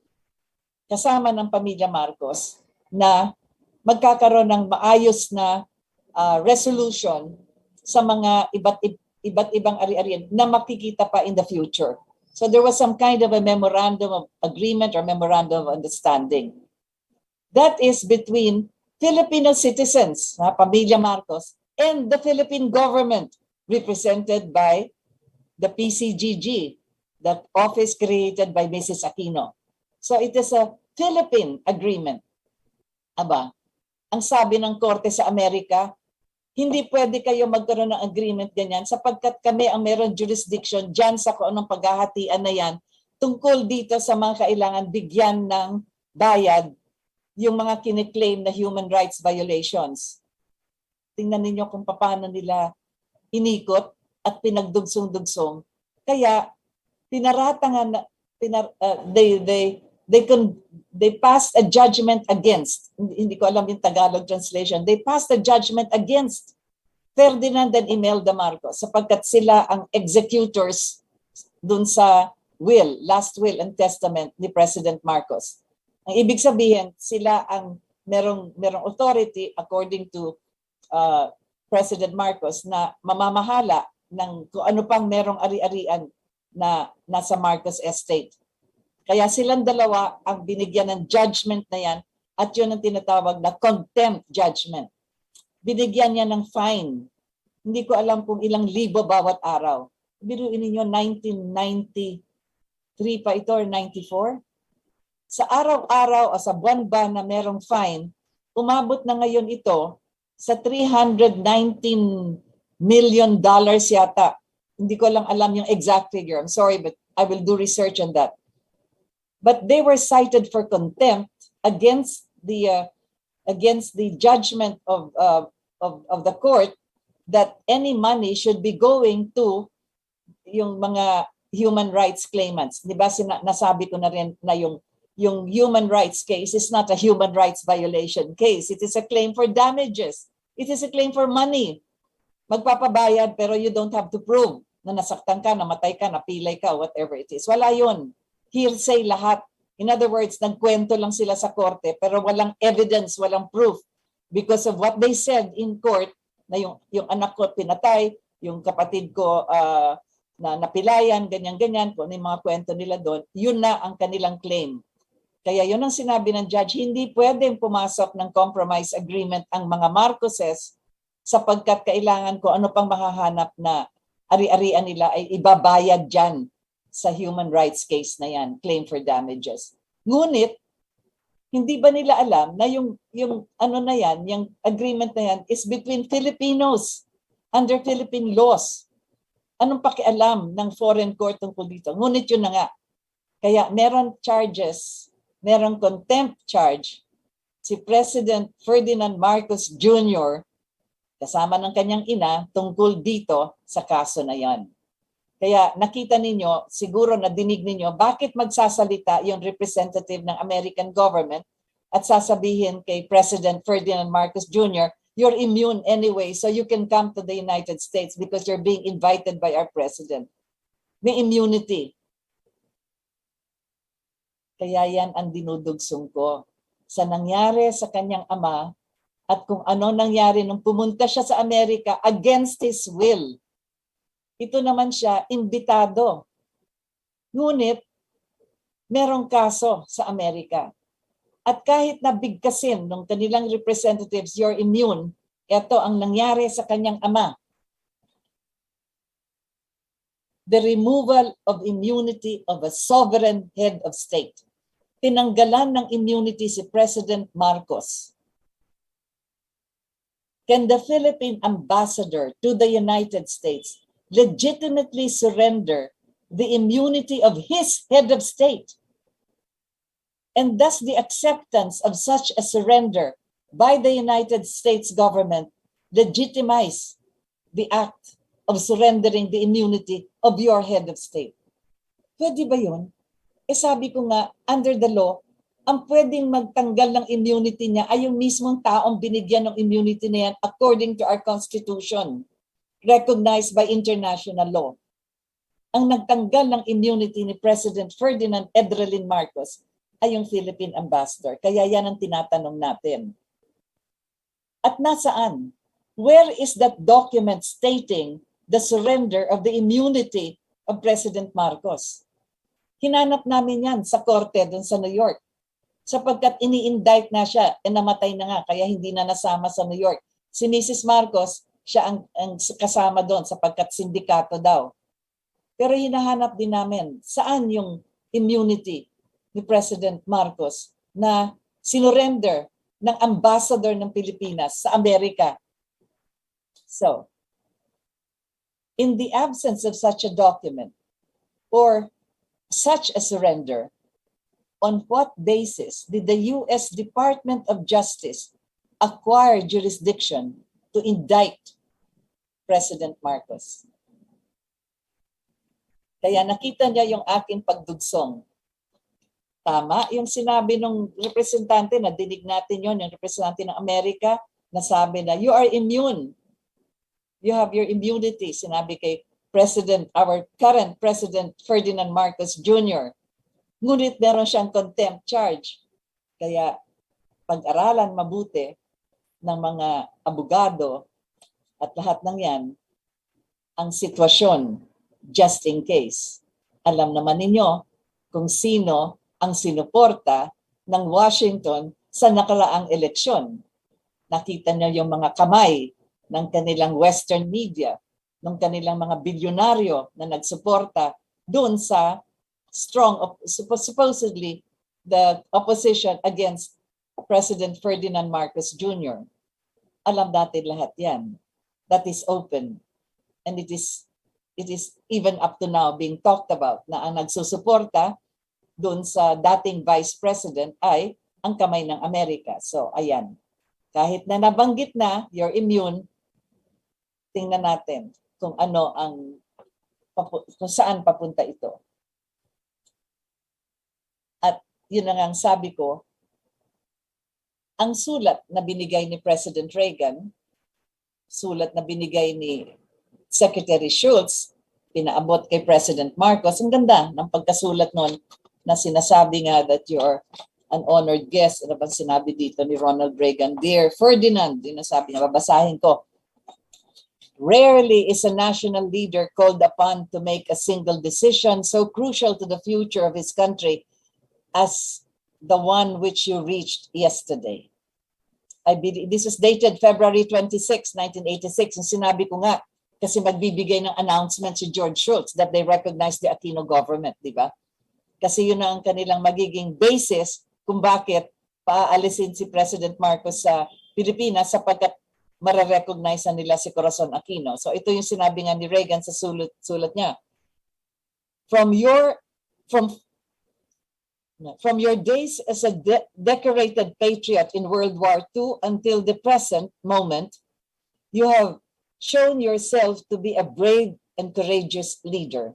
kasama ng pamilya Marcos, na magkakaroon ng maayos na resolution sa mga iba't ibang ari-arian na makikita pa in the future. So there was some kind of a memorandum of agreement or memorandum of understanding. That is between Filipino citizens, pamilya Marcos, and the Philippine government represented by the PCGG, that office created by Mrs. Aquino. So it is a Philippine agreement. Aba, ang sabi ng korte sa Amerika, hindi pwede kayo magkaroon ng agreement ganyan sapagkat kami ang meron jurisdiction dyan sa kung anong paghahatian na yan tungkol dito sa mga kailangan bigyan ng bayad yung mga kiniklaim na human rights violations. Tingnan ninyo kung paano nila inikot at pinagdugsong-dugsong. Kaya pinaratangan na they passed a judgment against, hindi ko alam yung Tagalog translation, they passed a judgment against Ferdinand and Imelda Marcos sapagkat sila ang executors dun sa last will and testament ni President Marcos. Ang ibig sabihin, sila ang merong authority according to President Marcos na mamamahala ng kung ano pang merong ari-arian na nasa Marcos estate. Kaya silang dalawa ang binigyan ng judgment na yan at yun ang tinatawag na contempt judgment. Binigyan niya ng fine. Hindi ko alam kung ilang libo bawat araw. Biruin ninyo, 1993 pa ito or 94? Sa araw-araw o sa buwan ba na merong fine, umabot na ngayon ito sa $319 million yata. Hindi ko lang alam yung exact figure. I'm sorry, but I will do research on that. But they were cited for contempt against the judgment of the court that any money should be going to yung mga human rights claimants. Di ba nasabi ko na rin na yung human rights case is not a human rights violation case. It is a claim for damages. It is a claim for money. Magpapabayad pero you don't have to prove na nasaktan ka, namatay ka, napilay ka, whatever it is. Wala yun. Hearsay lahat. In other words, nagkwento lang sila sa korte pero walang evidence, walang proof because of what they said in court na yung anak ko pinatay, yung kapatid ko na napilayan, ganyan-ganyan, kung ano yung mga kwento nila doon, yun na ang kanilang claim. Kaya yun ang sinabi ng judge, hindi pwedeng pumasok ng compromise agreement ang mga Marcoses sapagkat kailangan ko ano pang mahahanap na ari-arian nila ay ibabayad dyan sa human rights case na yan, claim for damages. Ngunit, hindi ba nila alam na yung ano na yan, yung agreement na yan is between Filipinos under Philippine laws. Anong pakialam ng foreign court tungkol dito? Ngunit yun na nga. Kaya meron charges, meron contempt charge si President Ferdinand Marcos Jr. kasama ng kanyang ina tungkol dito sa kaso na yan. Kaya nakita ninyo, siguro nadinig ninyo, bakit magsasalita yung representative ng American government at sasabihin kay President Ferdinand Marcos Jr., you're immune anyway, so you can come to the United States because you're being invited by our president. May immunity. Kaya yan ang dinudugsong ko. Sa nangyari sa kanyang ama at kung ano nangyari nung pumunta siya sa Amerika against his will. Ito naman siya, imbitado. Ngunit, merong kaso sa Amerika. At kahit nabigkasin ng kanilang representatives, you're immune, ito ang nangyari sa kanyang ama. The removal of immunity of a sovereign head of state. Tinanggalan ng immunity si President Marcos. Can the Philippine ambassador to the United States legitimately surrender the immunity of his head of state? And thus the acceptance of such a surrender by the United States government legitimize the act of surrendering the immunity of your head of state. Pwede ba yun? Sabi ko nga, under the law, ang pwedeng magtanggal ng immunity niya ay yung mismong taong binigyan ng immunity na yan according to our Constitution, recognized by international law. Ang nagtanggal ng immunity ni President Ferdinand Edralin Marcos ay yung Philippine ambassador. Kaya yan ang tinatanong natin. At nasaan? Where is that document stating the surrender of the immunity of President Marcos? Hinanap namin yan sa korte dun sa New York. Sapagkat ini-indict na siya, namatay na nga, kaya hindi na nasama sa New York. Si Mrs. Marcos, siya ang kasama doon sapagkat sindikato daw. Pero hinahanap din namin, saan yung immunity ni President Marcos na sinurrender ng ambassador ng Pilipinas sa Amerika? So, in the absence of such a document or such a surrender, on what basis did the U.S. Department of Justice acquire jurisdiction to indict President Marcos? Kaya nakita niya yung aking pagdugsong. Tama yung sinabi ng representante, na dinig natin yon, yung representante ng Amerika, na sabi na, you are immune. You have your immunity, sinabi kay President, our current President Ferdinand Marcos Jr. Ngunit meron siyang contempt charge. Kaya pag-aralan mabuti ng mga abogado at lahat ng yan, ang sitwasyon, just in case. Alam naman ninyo kung sino ang sinuporta ng Washington sa nakaraang eleksyon. Nakita niyo yung mga kamay ng kanilang Western media, ng kanilang mga bilyonaryo na nagsuporta doon sa supposedly the opposition against President Ferdinand Marcos Jr. Alam natin lahat yan. That is open. And it is even up to now being talked about na ang nagsusuporta doon sa dating Vice President ay ang kamay ng Amerika. So, ayan. Kahit na nabanggit na, you're immune, tingnan natin kung ano kung saan papunta ito. At yun na nga ang sabi ko, ang sulat na binigay ni President Reagan, sulat na binigay ni Secretary Schultz, pinaabot kay President Marcos, ang ganda ng pagkasulat nun na sinasabi nga that you're an honored guest. Ano bang sinabi dito ni Ronald Reagan? Dear Ferdinand, yun ang sabi niya, babasahin ko. Rarely is a national leader called upon to make a single decision so crucial to the future of his country as the one which you reached yesterday. I believe this is dated February 26, 1986. Yung sinabi ko nga, kasi magbibigay ng announcement si George Shultz that they recognize the Aquino government, di ba? Kasi yun ang kanilang magiging basis kung bakit paaalisin si President Marcos sa Pilipinas sapagkat mararecognize na nila si Corazon Aquino. So ito yung sinabi nga ni Reagan sa sulat niya. From your days as a decorated patriot in World War II until the present moment, you have shown yourself to be a brave and courageous leader.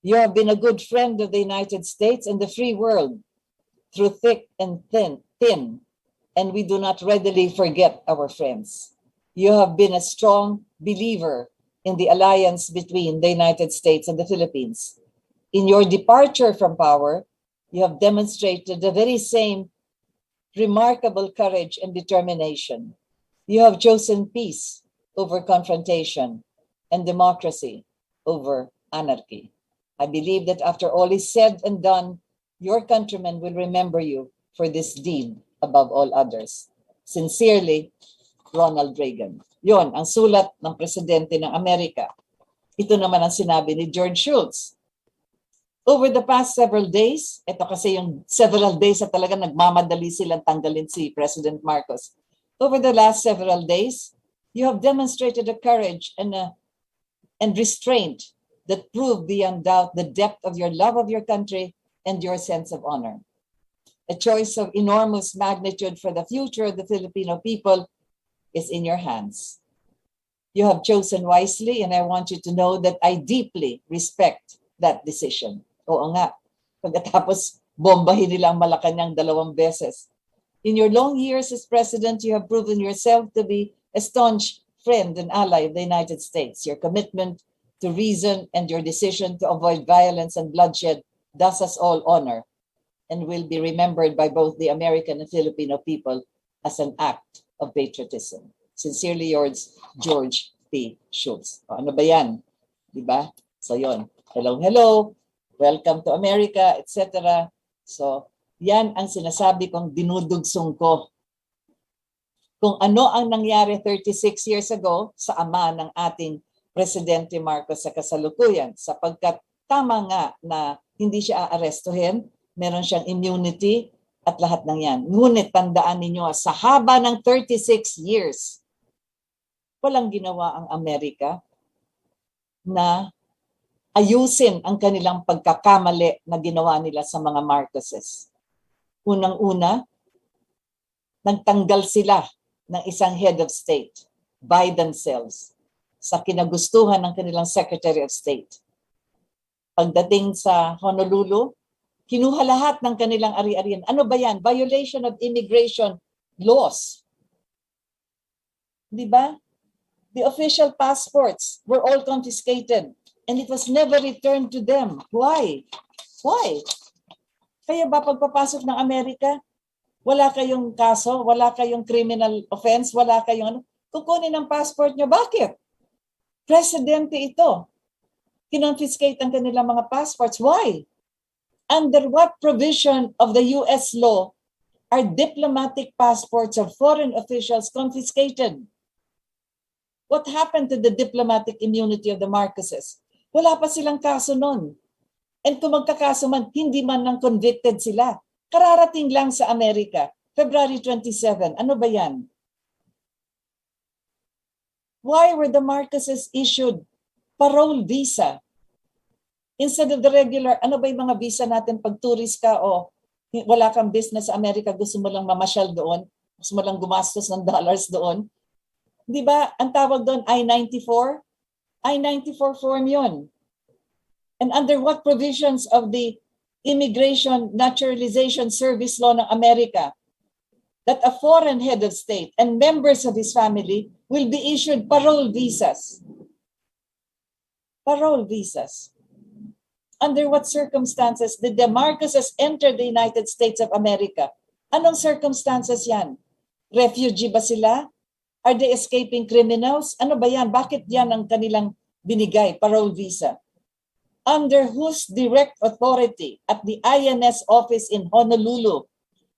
You have been a good friend of the United States and the free world through thick and thin, and we do not readily forget our friends. You have been a strong believer in the alliance between the United States and the Philippines. In your departure from power, you have demonstrated the very same remarkable courage and determination. You have chosen peace over confrontation and democracy over anarchy. I believe that after all is said and done, your countrymen will remember you for this deed above all others. Sincerely, Ronald Reagan. Yon ang sulat ng Presidente ng Amerika. Ito naman ang sinabi ni George Shultz. Over the past several days, ito kasi yung several days na talaga nagmamadali silang tanggalin si President Marcos. Over the last several days, you have demonstrated a courage and restraint that prove beyond doubt the depth of your love of your country and your sense of honor. A choice of enormous magnitude for the future of the Filipino people is in your hands. You have chosen wisely, and I want you to know that I deeply respect that decision. Oo nga, pagkatapos bombahin nila ang Malacanang 2 beses. In your long years as president, you have proven yourself to be a staunch friend and ally of the United States. Your commitment to reason and your decision to avoid violence and bloodshed does us all honor and will be remembered by both the American and Filipino people as an act of patriotism. Sincerely yours, George P. Shultz. O, ano ba yan? Diba? So yon. Hello, hello. Welcome to America, etc. So yan ang sinasabi kong dinudugsong ko. Kung ano ang nangyari 36 years ago sa ama ng ating Presidente Marcos sa kasalukuyan, sapagkat tama nga na hindi siya aarestuhin, meron siyang immunity at lahat ng yan. Ngunit tandaan ninyo, sa haba ng 36 years, walang ginawa ang Amerika na ayusin ang kanilang pagkakamali na ginawa nila sa mga Marcoses. Unang-una, nagtanggal sila ng isang head of state by themselves sa kinagustuhan ng kanilang Secretary of State. Pagdating sa Honolulu, kinuha lahat ng kanilang ari-arian. Ano ba yan? Violation of immigration laws. Di ba? The official passports were all confiscated and it was never returned to them. Why? Why? Kaya ba pagpapasok ng Amerika, wala kayong kaso, wala kayong criminal offense, wala kayong ano, kukunin ang passport nyo. Bakit? Presidente ito. Kinonfiscate ang kanilang mga passports. Why? Under what provision of the US law are diplomatic passports of foreign officials confiscated? What happened to the diplomatic immunity of the Marcoses? Wala pa silang kaso nun. And kung magkakaso man, hindi man nang convicted sila. Kararating lang sa Amerika, February 27. Ano ba yan? Why were the Marcoses issued parole visa instead of the regular? Ano ba yung mga visa natin pag tourist ka o wala kang business sa Amerika, gusto mo lang mamasyal doon, gusto mo lang gumastos ng dollars doon? Di ba, ang tawag doon I-94? I-94 form yun. And under what provisions of the Immigration Naturalization Service Law ng Amerika that a foreign head of state and members of his family will be issued parole visas? Parole visas. Under what circumstances did the Marcoses enter the United States of America? Anong circumstances yan? Refugee ba sila? Are they escaping criminals? Ano ba yan? Bakit yan ang kanilang binigay, parole visa? Under whose direct authority at the INS office in Honolulu,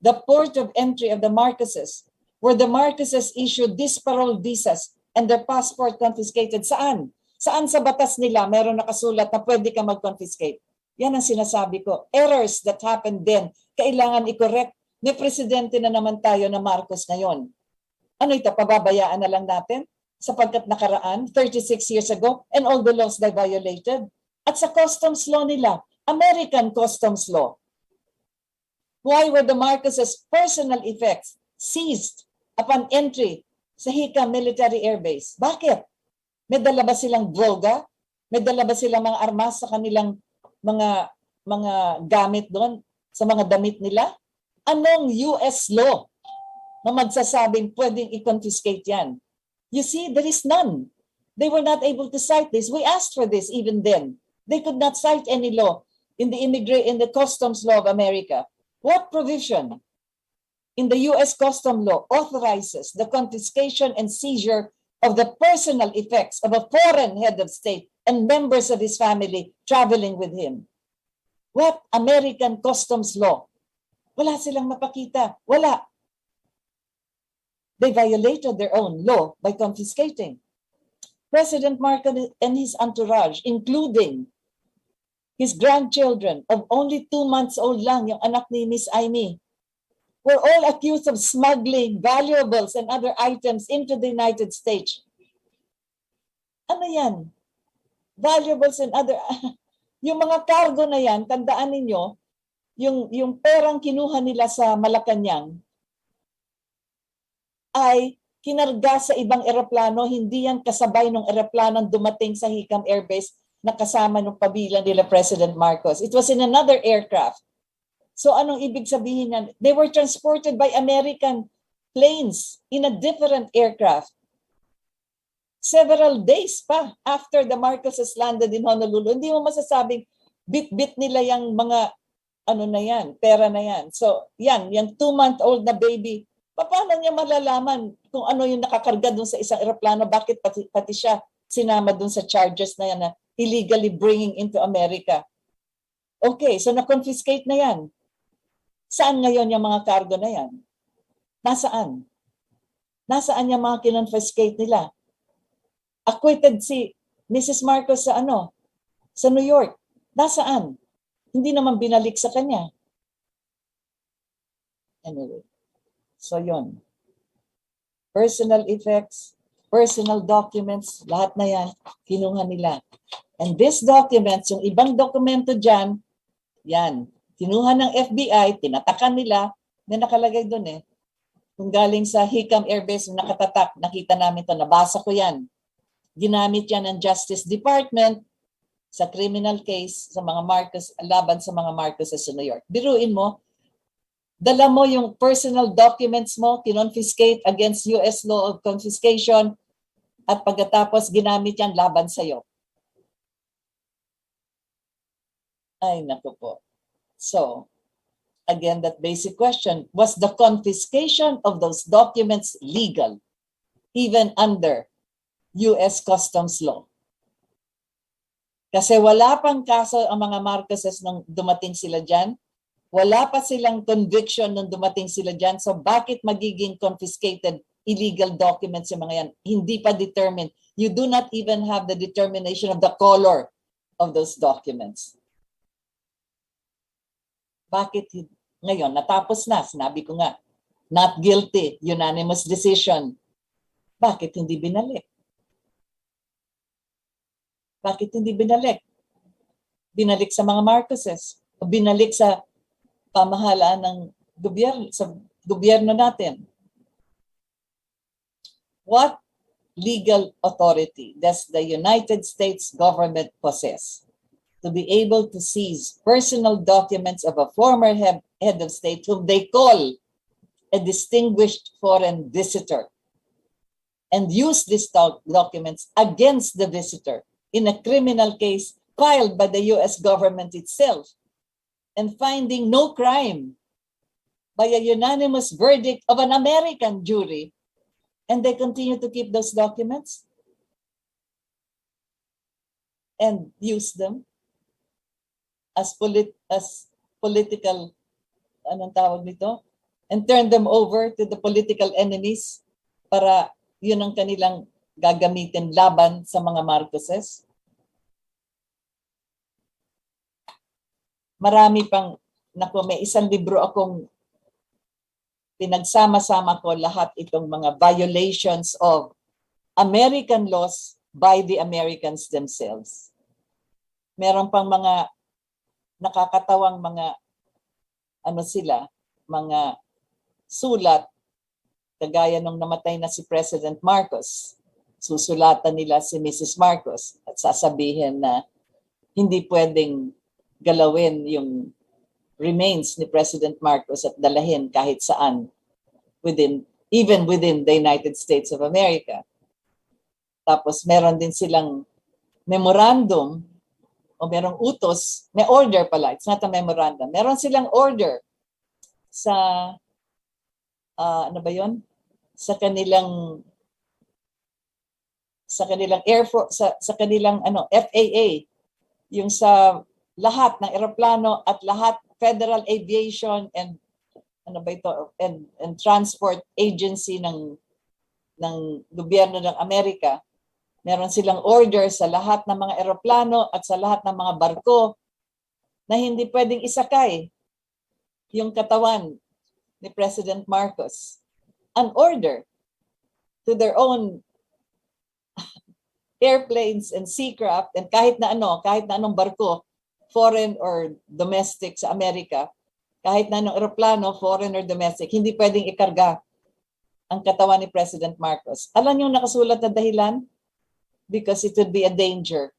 the port of entry of the Marcoses, where the Marcoses issued these parole visas and their passport confiscated? Saan? Saan sa batas nila meron nakasulat na pwede ka mag-confiscate? Yan ang sinasabi ko. Errors that happened then, kailangan i-correct. May presidente na naman tayo na Marcos ngayon. Ano ito, pababayaan na lang natin? Sapagkat nakaraan, 36 years ago, and all the laws they violated. At sa customs law nila, American customs law. Why were the Marcoses' personal effects seized upon entry sa Hika Military Air Base? Bakit? May dala ba silang droga? May dala ba silang mga armas sa kanilang mga gamit doon, sa mga damit nila? Anong US law na magsasabing pwedeng i-confiscate yan? You see, there is none. They were not able to cite this. We asked for this even then. They could not cite any law in the customs law of America. What provision in the US custom law authorizes the confiscation and seizure of the personal effects of a foreign head of state and members of his family traveling with him? What American customs law? Wala silang mapakita. Wala. They violated their own law by confiscating. President Marcos and his entourage, including his grandchildren of only 2 months old lang, yung anak ni Miss Amy, were all accused of smuggling valuables and other items into the United States. Ano yan? Valuables and other... Yung mga cargo na yan, tandaan ninyo, yung perang kinuha nila sa Malacanang ay kinarga sa ibang eroplano, hindi yan kasabay ng eroplanong dumating sa Hicam Air Base na kasama ng pamilya nila President Marcos. It was in another aircraft. So anong ibig sabihin yan? They were transported by American planes in a different aircraft. Several days pa after the Marcoses landed in Honolulu, hindi mo masasabing bit-bit nila yung mga ano na yan, pera na yan. So yan, yung 2-month-old na baby, paano niya malalaman kung ano yung nakakarga dun sa isang eroplano? Bakit pati siya sinama dun sa charges na yan na illegally bringing into America? Okay, so na-confiscate na yan. Saan ngayon yung mga cargo na yan? Nasaan? Nasaan yung mga kinonfiscate nila? Acquitted si Mrs. Marcos sa sa New York. Nasaan? Hindi naman binalik sa kanya. Anyway, so yon. Personal effects, personal documents, lahat na yan, kinuha nila. And these documents, yung ibang dokumento dyan, yan, kinuha ng FBI, tinatakan nila, may nakalagay doon kung galing sa Hicam Air Base, nakatatak, nakita namin to, nabasa ko yan. Ginamit yan ng Justice Department sa criminal case sa mga Marcos, laban sa mga Marcoses sa New York. Biruin mo, dala mo yung personal documents mo, kinonfiscate against US law of confiscation, at pagkatapos ginamit yan laban sa'yo. Ay, naku po. So, again, that basic question, was the confiscation of those documents legal, even under US Customs law? Kasi wala pang kaso ang mga Marcoses nung dumating sila dyan. Wala pa silang conviction nung dumating sila dyan. So bakit magiging confiscated illegal documents yung mga yan? Hindi pa determined. You do not even have the determination of the color of those documents. Bakit ngayon? Natapos na. Sinabi ko nga, not guilty, unanimous decision. Bakit hindi binalik? Bakit hindi binalik? Binalik sa mga Marcoses. O binalik sa pamahalaan ng gobyerno, sa gobyerno natin. What legal authority does the United States government possess to be able to seize personal documents of a former head of state whom they call a distinguished foreign visitor and use these documents against the visitor in a criminal case filed by the US government itself and finding no crime by a unanimous verdict of an American jury, and they continue to keep those documents and use them as political, anong tawag nito? And turn them over to the political enemies para yun ang kanilang gagamitin laban sa mga Marcoses. Marami pang, naku, may isang libro akong pinagsama-sama ko lahat itong mga violations of American laws by the Americans themselves. Meron pang mga nakakatawang mga mga sulat, kagaya nung namatay na si President Marcos. Susulatan nila si Mrs. Marcos at sasabihin na hindi pwedeng galawin yung remains ni President Marcos at dalahin kahit saan, even within the United States of America. Tapos meron din silang memorandum o merong utos, may order pala, it's not a memorandum. Meron silang order sa, ano ba yun? Sa kanilang Air Force, sa kanilang FAA, yung sa lahat ng eroplano at lahat Federal Aviation and and Transport Agency ng gobyerno ng Amerika, meron silang order sa lahat ng mga eroplano at sa lahat ng mga barko na hindi pwedeng isakay yung katawan ni President Marcos. An order to their own airplanes and seacraft and kahit na anong barko, foreign or domestic sa Amerika, kahit na anong eroplano, foreign or domestic, hindi pwedeng ikarga ang katawan ni President Marcos. Alam niyo nakasulat na dahilan? Because it would be a danger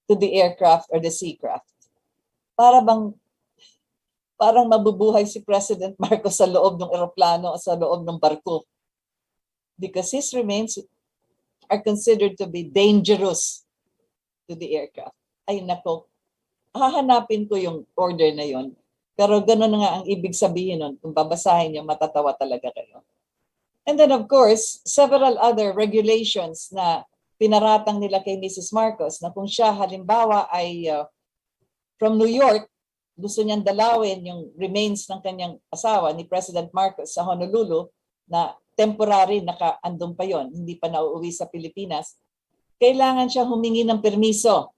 to the aircraft or the seacraft. Parang mabubuhay si President Marcos sa loob ng eroplano o sa loob ng barko. Because his remains are considered to be dangerous to the aircraft. Ay nako, hahanapin ko yung order na yon. Pero gano'n na nga ang ibig sabihin nun. Kung babasahin nyo, matatawa talaga kayo. And then of course, several other regulations na pinaratang nila kay Mrs. Marcos na kung siya halimbawa ay from New York, gusto niyang dalawin yung remains ng kanyang asawa ni President Marcos sa Honolulu na temporary, nakaandun pa yon, hindi pa nauuwi sa Pilipinas, kailangan siya humingi ng permiso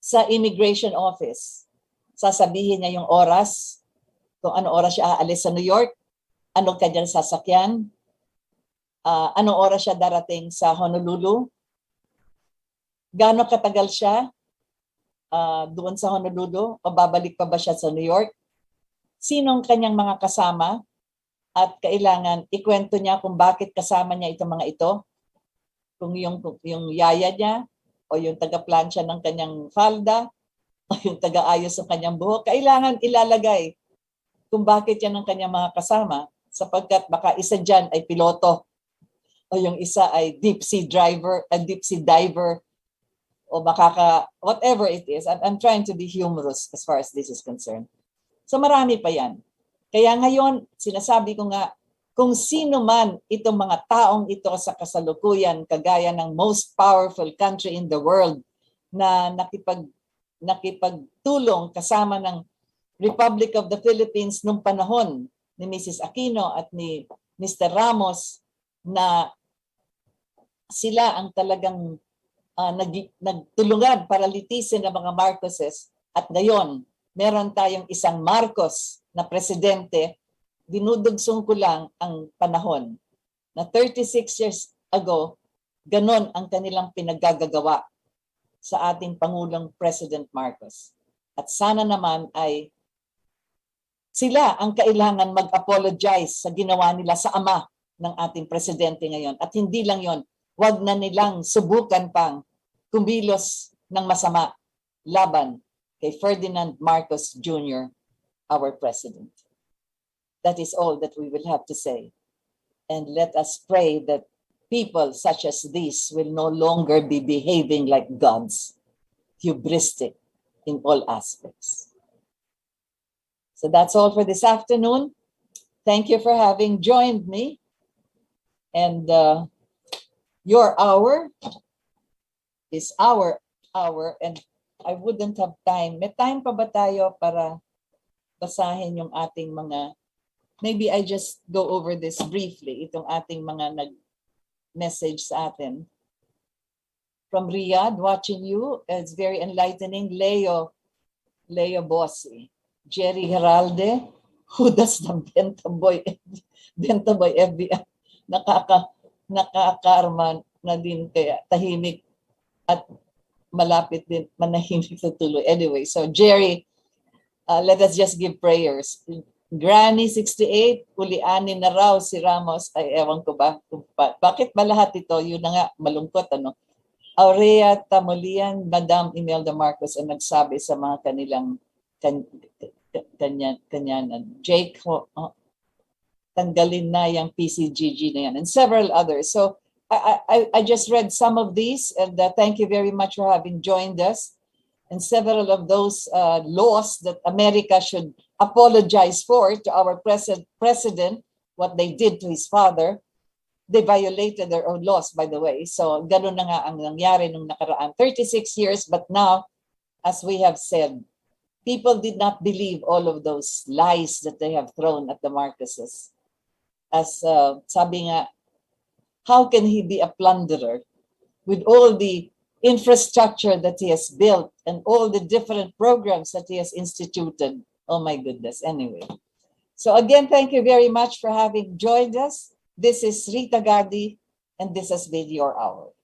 sa immigration office. Sasabihin niya yung oras, kung ano oras siya aalis sa New York, anong kanyang sasakyan, anong oras siya darating sa Honolulu, gaano katagal siya doon sa Honolulu, o babalik pa ba siya sa New York, sinong kanyang mga kasama, at kailangan ikwento niya kung bakit kasama niya itong mga ito, kung yung yaya niya, o yung taga-plancha ng kanyang falda, o yung taga-ayos ng kanyang buhok, kailangan ilalagay kung bakit yan ang kanyang mga kasama, sapagkat baka isa dyan ay piloto, o yung isa ay deep sea diver, o whatever it is. I'm trying to be humorous as far as this is concerned. So marami pa yan. Kaya ngayon, sinasabi ko nga, kung sino man itong mga taong ito sa kasalukuyan, kagaya ng most powerful country in the world na nakipagtulong kasama ng Republic of the Philippines nung panahon ni Mrs. Aquino at ni Mr. Ramos, na sila ang talagang nagtulungan para litisin ng mga Marcoses, at ngayon meron tayong isang Marcos na presidente. Dinudugsong ko lang ang panahon na 36 years ago, ganon ang kanilang pinaggagawa sa ating Pangulong President Marcos. At sana naman ay sila ang kailangan mag-apologize sa ginawa nila sa ama ng ating presidente ngayon. At hindi lang yon, wag na nilang subukan pang kumilos ng masama laban kay Ferdinand Marcos Jr., our president. That is all that we will have to say. And let us pray that people such as these will no longer be behaving like gods, hubristic in all aspects. So that's all for this afternoon. Thank you for having joined me. And your hour is our hour, and I wouldn't have time. May time pa ba tayo para basahin yung ating mga, maybe I just go over this briefly, itong ating mga nag-message sa atin. From Riyadh, watching you, it's very enlightening. Leo Bossi, Jerry Heralde, who does the Benta Boy FBI, nakakarma na din, kaya tahimik at malapit din manahimik sa tuloy. Anyway, so Jerry, let us just give prayers. Granny 68, ulianin na raw si Ramos. Ay, ewan ko ba? Bakit ba lahat ito? Yun na nga, malungkot, ano? Aurea Tamulian, Madam Imelda Marcos ang nagsabi sa mga kanilang kanyanan. Jake, tanggalin na yung PCGG na yan, and several others. So I just read some of these, and thank you very much for having joined us. And several of those laws that America should apologize for to our president, what they did to his father, they violated their own laws, by the way. So ganun na nga ang nangyari nung nakaraan 36 years. But now, as we have said, people did not believe all of those lies that they have thrown at the Marcoses. As sabi nga, how can he be a plunderer with all the infrastructure that he has built and all the different programs that he has instituted? Oh my goodness. Anyway. So again, thank you very much for having joined us. This is Rita Gadi, and this has been your hour.